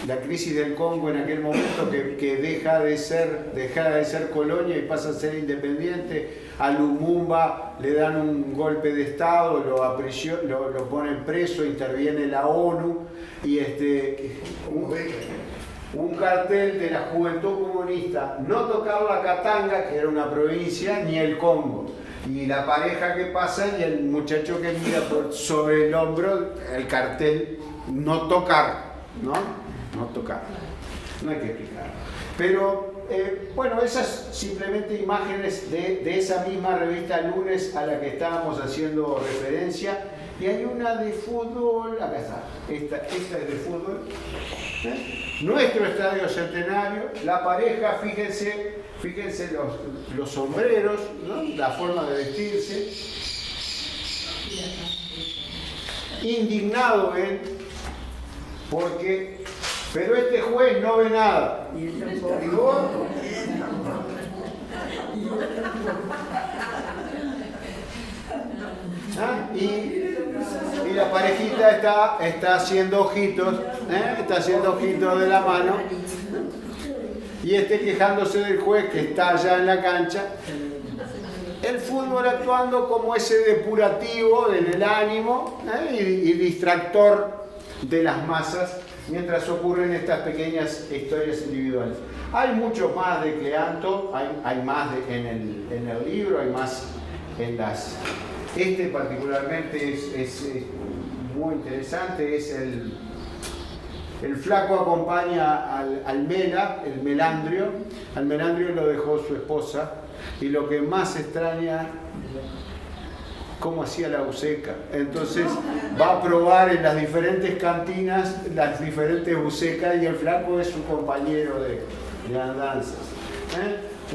la crisis del Congo en aquel momento que deja de ser colonia y pasa a ser independiente. A Lumumba le dan un golpe de Estado, lo ponen preso, interviene la ONU y un cartel de la Juventud Comunista, no tocar la Katanga, que era una provincia, ni el Congo. Y la pareja que pasa y el muchacho que mira sobre el hombro el cartel, no tocar, ¿no? No tocar. No hay que explicar. Pero, bueno, esas simplemente imágenes de esa misma revista Lunes a la que estábamos haciendo referencia. Y hay una de fútbol, acá está, esta es de fútbol. Nuestro estadio centenario, la pareja, fíjense los sombreros, ¿no? La forma de vestirse. Indignado él, pero este juez no ve nada. Y la parejita está haciendo ojitos, está haciendo ojitos de la mano, y quejándose del juez que está allá en la cancha. El fútbol actuando como ese depurativo en el ánimo y distractor de las masas mientras ocurren estas pequeñas historias individuales. Hay mucho más de Cleanto, hay más en el libro, hay más en las... particularmente es muy interesante, es el flaco acompaña al Mela, el Melandrio. Al Melandrio lo dejó su esposa, y lo que más extraña, cómo hacía la buceca. Entonces va a probar en las diferentes cantinas las diferentes bucecas, y el flaco es su compañero de andanzas.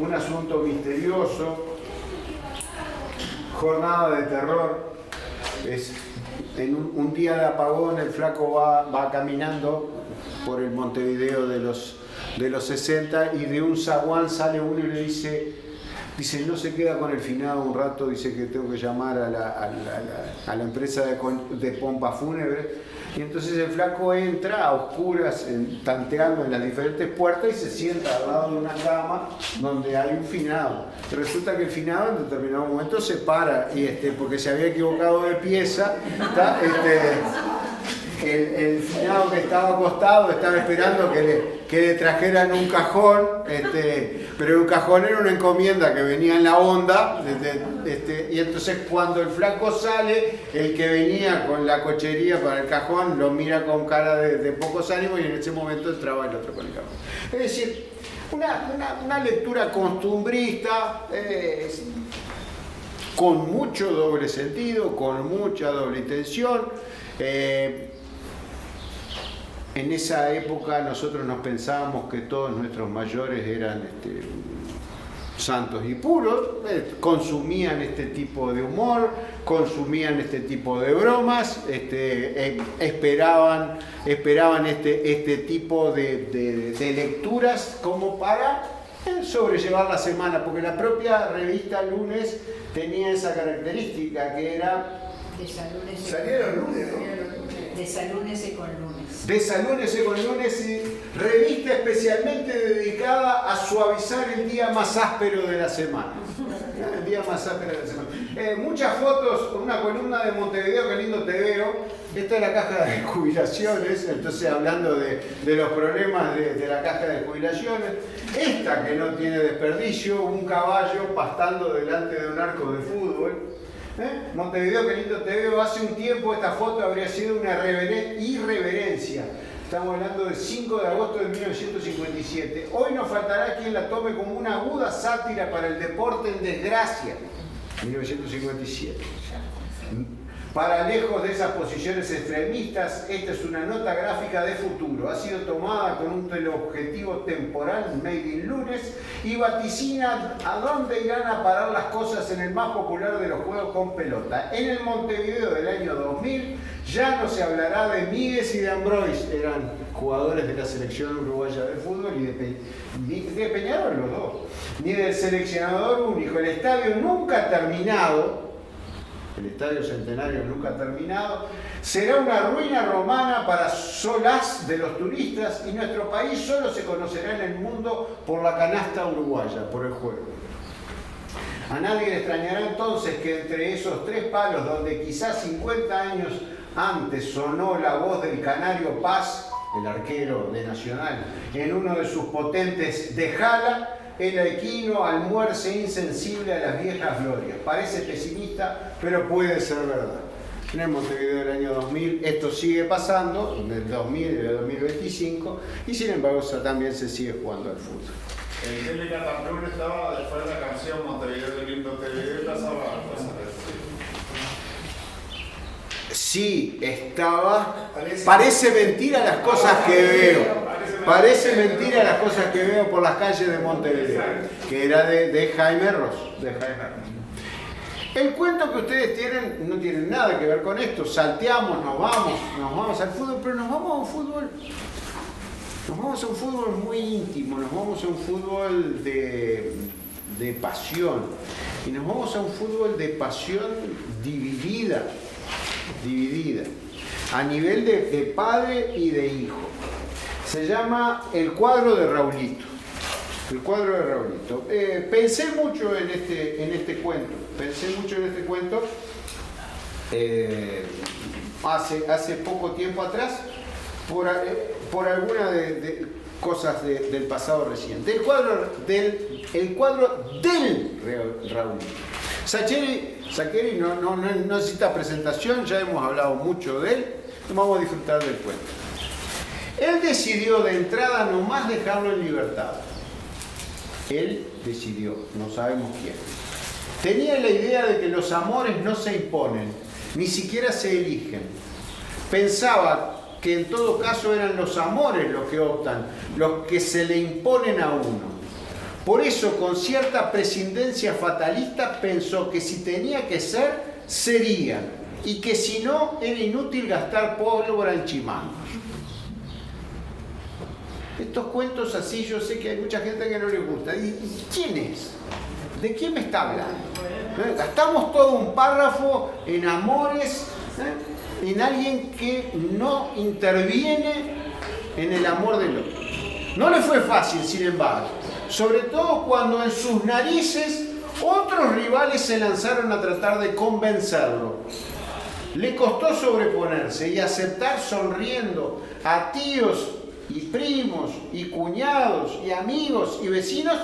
Un asunto misterioso. Jornada de terror. En un día de apagón el flaco va caminando por el Montevideo de los 60, y de un zaguán sale uno y le dice, no se queda con el finado un rato, dice que tengo que llamar a la empresa de pompa fúnebre. Y entonces el flaco entra a oscuras, tanteando en las diferentes puertas, y se sienta al lado de una cama donde hay un finado. Y resulta que el finado en determinado momento se para, porque se había equivocado de pieza. El finado que estaba acostado estaba esperando que le trajeran un cajón, pero un cajón era una encomienda que venía en la onda, y entonces cuando el flaco sale, el que venía con la cochería para el cajón lo mira con cara de pocos ánimos, y en ese momento entraba el otro con el cajón. Es decir, una lectura costumbrista, con mucho doble sentido, con mucha doble intención. En esa época nosotros nos pensábamos que todos nuestros mayores eran santos y puros, consumían este tipo de humor, consumían este tipo de bromas, esperaban este tipo de lecturas como para sobrellevar la semana, porque la propia revista Lunes tenía esa característica que era... Salieron lunes, ¿no? Desalúnese con lunes. Desalúnese con lunes, y revista especialmente dedicada a suavizar el día más áspero de la semana. El día más áspero de la semana. Muchas fotos, una columna de Montevideo, qué lindo te veo. Esta es la caja de jubilaciones, entonces hablando de los problemas de la caja de jubilaciones. Esta que no tiene desperdicio, un caballo pastando delante de un arco de fútbol. Montevideo, qué lindo te veo. Hace un tiempo esta foto habría sido una irreverencia. Estamos hablando del 5 de agosto de 1957. Hoy nos faltará quien la tome como una aguda sátira para el deporte en desgracia. 1957. Para lejos de esas posiciones extremistas, esta es una nota gráfica de futuro. Ha sido tomada con un teleobjetivo temporal, made in lunes, y vaticina a dónde irán a parar las cosas en el más popular de los juegos con pelota. En el Montevideo del año 2000 ya no se hablará de Míguez y de Ambrois, eran jugadores de la selección uruguaya de fútbol y de Peñarol los dos, ni del seleccionador único. El estadio nunca terminado, el Estadio Centenario nunca terminado, será una ruina romana para solaz de los turistas, y nuestro país solo se conocerá en el mundo por la canasta uruguaya, por el juego. A nadie le extrañará entonces que entre esos tres palos, donde quizás 50 años antes sonó la voz del Canario Paz, el arquero de Nacional, en uno de sus potentes de jala, el equino almuerce insensible a las viejas glorias. Parece pesimista, pero puede ser verdad. En el Montevideo del año 2000 esto sigue pasando, del 2000 y del 2025, y sin embargo también se sigue jugando al fútbol. El telecampeón estaba después de la canción Montevideo de Lindo Montevideo y pasaba cosas. Sí, estaba. Parece mentira las cosas que veo. Parece mentira las cosas que veo por las calles de Montevideo. Que era de Jaime Ross. El cuento que ustedes tienen no tiene nada que ver con esto. Salteamos, nos vamos al fútbol, pero nos vamos a un fútbol. Nos vamos a un fútbol muy íntimo, nos vamos a un fútbol de pasión. Y nos vamos a un fútbol de pasión dividida, a nivel de padre y de hijo. Se llama El cuadro de Raulito. El cuadro de Raulito. Pensé mucho en este cuento. Hace poco tiempo atrás, por alguna de cosas del pasado reciente. El cuadro del Raulito. Sacheri no necesita presentación, ya hemos hablado mucho de él, vamos a disfrutar del cuento. Él decidió de entrada nomás dejarlo en libertad. Él decidió, no sabemos quién. Tenía la idea de que los amores no se imponen, ni siquiera se eligen. Pensaba que en todo caso eran los amores los que optan, los que se le imponen a uno. Por eso, con cierta prescindencia fatalista, pensó que si tenía que ser, sería, y que si no, era inútil gastar pólvora en chimangos. Estos cuentos así, yo sé que hay mucha gente que no les gusta. ¿Y quién es? ¿De quién me está hablando? Gastamos todo un párrafo en amores, en alguien que no interviene en el amor del otro. No le fue fácil, sin embargo, sobre todo cuando en sus narices otros rivales se lanzaron a tratar de convencerlo. Le costó sobreponerse y aceptar sonriendo a tíos y primos y cuñados y amigos y vecinos,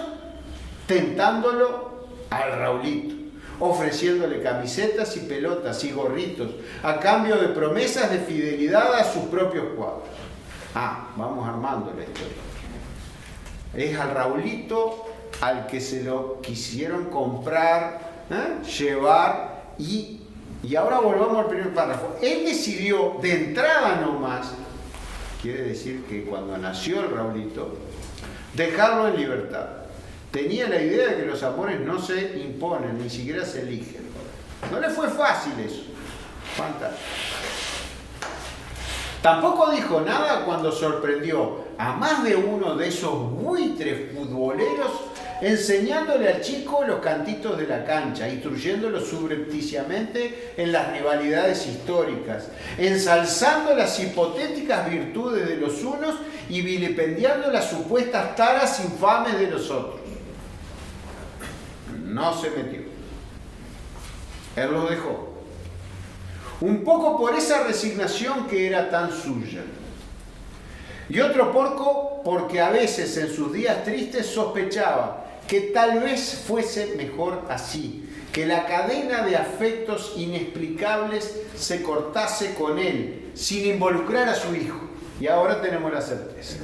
tentándolo al Raulito, ofreciéndole camisetas y pelotas y gorritos a cambio de promesas de fidelidad a sus propios cuadros. Vamos armando la historia. Es al Raulito al que se lo quisieron comprar, llevar, y ahora volvamos al primer párrafo. Él decidió de entrada nomás, quiere decir que cuando nació el Raulito, dejarlo en libertad. Tenía la idea de que los amores no se imponen, ni siquiera se eligen. No le fue fácil eso. Fantástico. Tampoco dijo nada cuando sorprendió a más de uno de esos buitres futboleros enseñándole al chico los cantitos de la cancha, instruyéndolo subrepticiamente en las rivalidades históricas, ensalzando las hipotéticas virtudes de los unos y vilipendiando las supuestas taras infames de los otros. No se metió. Él lo dejó. Un poco por esa resignación que era tan suya. Y otro poco porque a veces en sus días tristes sospechaba que tal vez fuese mejor así, que la cadena de afectos inexplicables se cortase con él, sin involucrar a su hijo. Y ahora tenemos la certeza.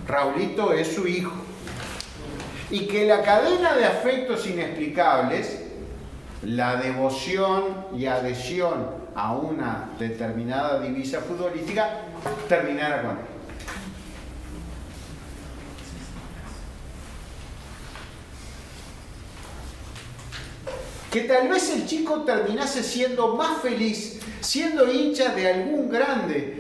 Raulito es su hijo. Y que la cadena de afectos inexplicables la devoción y adhesión a una determinada divisa futbolística terminara con él. Que tal vez el chico terminase siendo más feliz siendo hincha de algún grande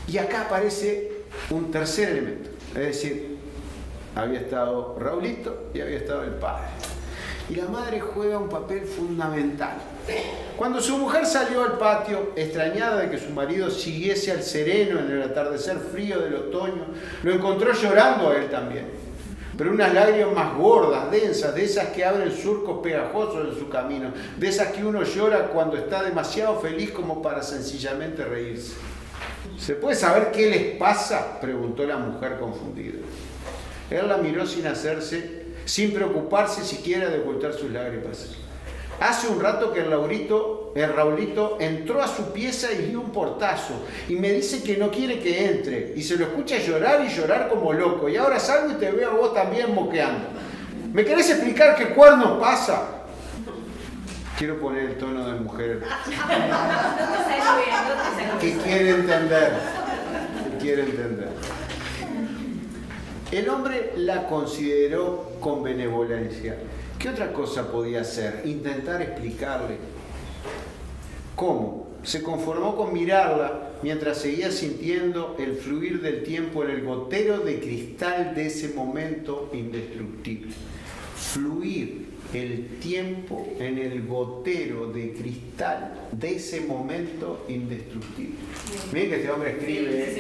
Y acá aparece un tercer elemento, es decir, había estado Raulito y había estado el padre. Y la madre juega un papel fundamental. Cuando su mujer salió al patio, extrañada de que su marido siguiese al sereno en el atardecer frío del otoño, lo encontró llorando a él también. Pero unas lágrimas más gordas, densas, de esas que abren surcos pegajosos en su camino, de esas que uno llora cuando está demasiado feliz como para sencillamente reírse. ¿Se puede saber qué les pasa?, preguntó la mujer confundida. Él la miró sin preocuparse siquiera de ocultar sus lágrimas. Hace un rato que el Raulito entró a su pieza y dio un portazo y me dice que no quiere que entre y se lo escucha llorar y llorar como loco y ahora salgo y te veo a vos también moqueando. ¿Me querés explicar qué cuernos pasa? Quiero poner el tono de mujer. ¿Qué quiere entender? ¿Qué quiere entender? El hombre la consideró con benevolencia. ¿Qué otra cosa podía hacer? Intentar explicarle. ¿Cómo? Se conformó con mirarla mientras seguía sintiendo el fluir del tiempo en el gotero de cristal de ese momento indestructible. Fluir el tiempo en el gotero de cristal de ese momento indestructible. Miren que este hombre escribe.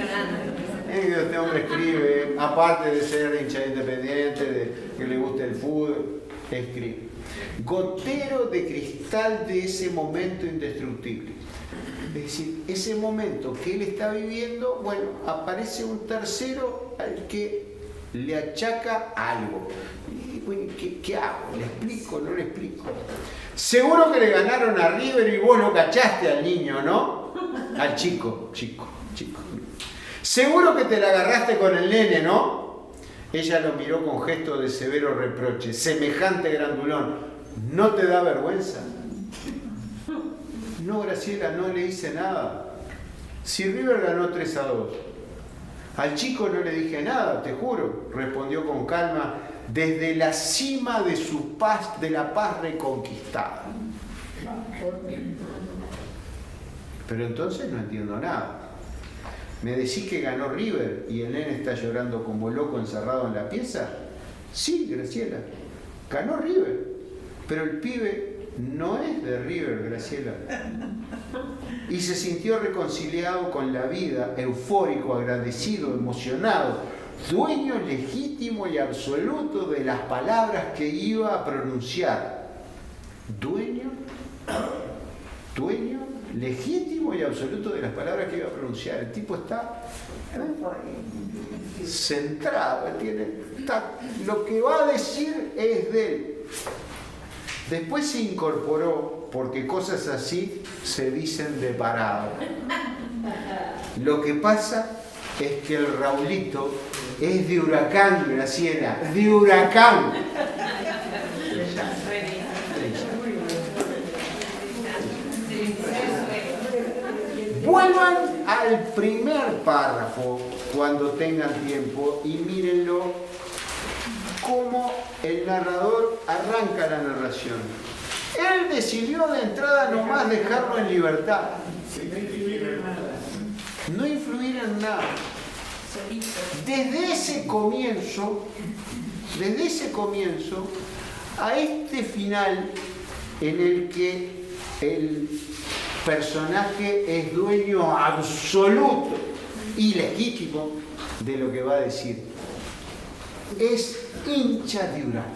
Miren que este hombre escribe, aparte de ser hincha independiente, de que le guste el fútbol, escribe. Gotero de cristal de ese momento indestructible. Es decir, ese momento que él está viviendo, bueno, aparece un tercero al que le achaca algo. Y, bueno, ¿qué hago? ¿Le explico? ¿No le explico? Seguro que le ganaron a River y vos lo cachaste al niño, ¿no? Al chico. Seguro que te la agarraste con el nene, ¿no? Ella lo miró con gesto de severo reproche. Semejante grandulón, ¿no te da vergüenza? No, Graciela, no le hice nada. Si River ganó 3-2. Al chico no le dije nada, te juro, respondió con calma, desde la cima de su paz, de la paz reconquistada. Pero entonces no entiendo nada. ¿Me decís que ganó River y el nene está llorando como loco encerrado en la pieza? Sí, Graciela, ganó River, pero el pibe no es de River, Graciela. Y se sintió reconciliado con la vida, eufórico, agradecido, emocionado, dueño legítimo y absoluto de las palabras que iba a pronunciar. Dueño legítimo y absoluto de las palabras que iba a pronunciar. El tipo está centrado, lo que va a decir es de él. Después se incorporó, porque cosas así se dicen de parado. Lo que pasa es que el Raulito es de Huracán, Graciela, de Huracán. Vuelvan al primer párrafo cuando tengan tiempo y mírenlo cómo el narrador arranca la narración. Él decidió de entrada nomás dejarlo en libertad. No influir en nada. Desde ese comienzo a este final en el que el personaje es dueño absoluto y legítimo de lo que va a decir. Es hincha de Huracán.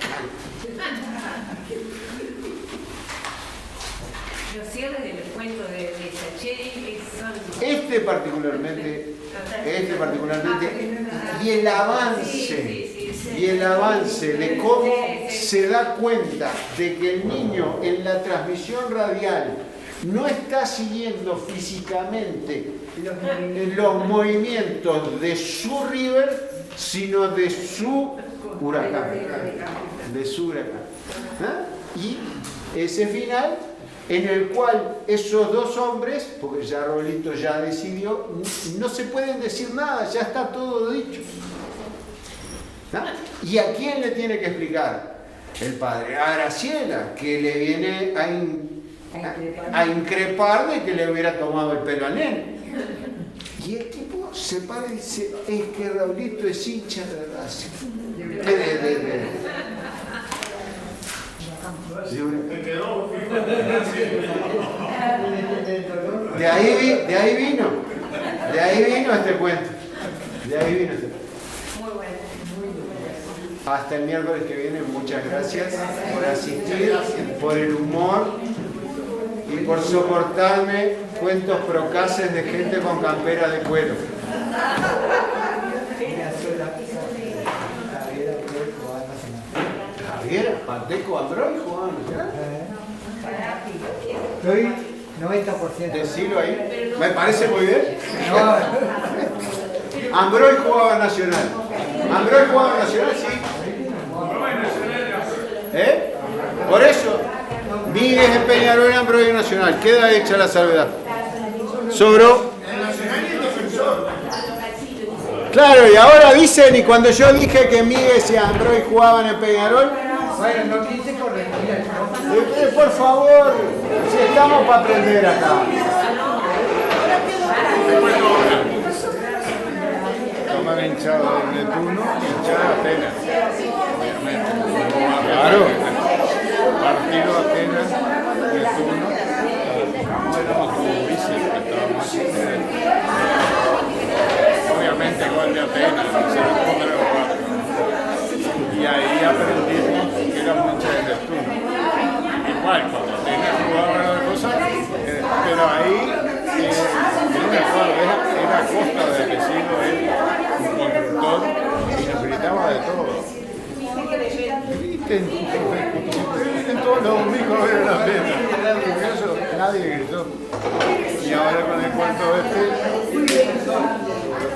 Los cierres del cuento de Sacheri son... Este particularmente, y el avance de cómo se da cuenta de que el niño en la transmisión radial no está siguiendo físicamente los movimientos de su River, sino de su Huracán. Y ese final en el cual esos dos hombres, porque ya Raulito ya decidió, no se pueden decir nada, ya está todo dicho. ¿Y a quién le tiene que explicar? El padre. A Graciela, que le viene a increpar de que le hubiera tomado el pelo al nene. Y el tipo se para y dice, es que Raulito es hincha de Racing. Te quedó fijo. De ahí vino este cuento. De ahí vino este cuento. Muy bueno. Hasta el miércoles que viene, muchas gracias por asistir, por el humor y por soportarme cuentos procaces de gente con campera de cuero. Javier, Pateco, Android, Juan. Estoy 90%. Decilo ahí. Me parece muy bien. Ambroy jugaba Nacional. Ambroy jugaba Nacional, sí. ¿Eh? Por eso, Miguel es Peñarol, Ambroy es Nacional. Queda hecha la salvedad. Sobró. Claro, y ahora dicen, y cuando yo dije que Miguel y Ambroy jugaban en Peñarol, Bueno, no quise corregir, ¿no? por favor, si estamos para aprender acá. Toman hinchada de Netuno, hinchada de Atenas. Obviamente. Claro. Partido Atenas, Netuno. Éramos como vice, estábamos así. Obviamente gol de Atenas, se lo pondré los cuatro. Y ahí aprendimos que éramos hinchas de Neptuno. Igual, cuando Atenas jugaba de cosas, pero ahí, no me acuerdo, era Costa de Vecino, él, un constructor, y nos gritaba de todo. Griten todos los domingos a ver la pena. Eso nadie gritó. Y ahora con el cuento este,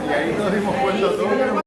y ahí nos dimos cuenta todos.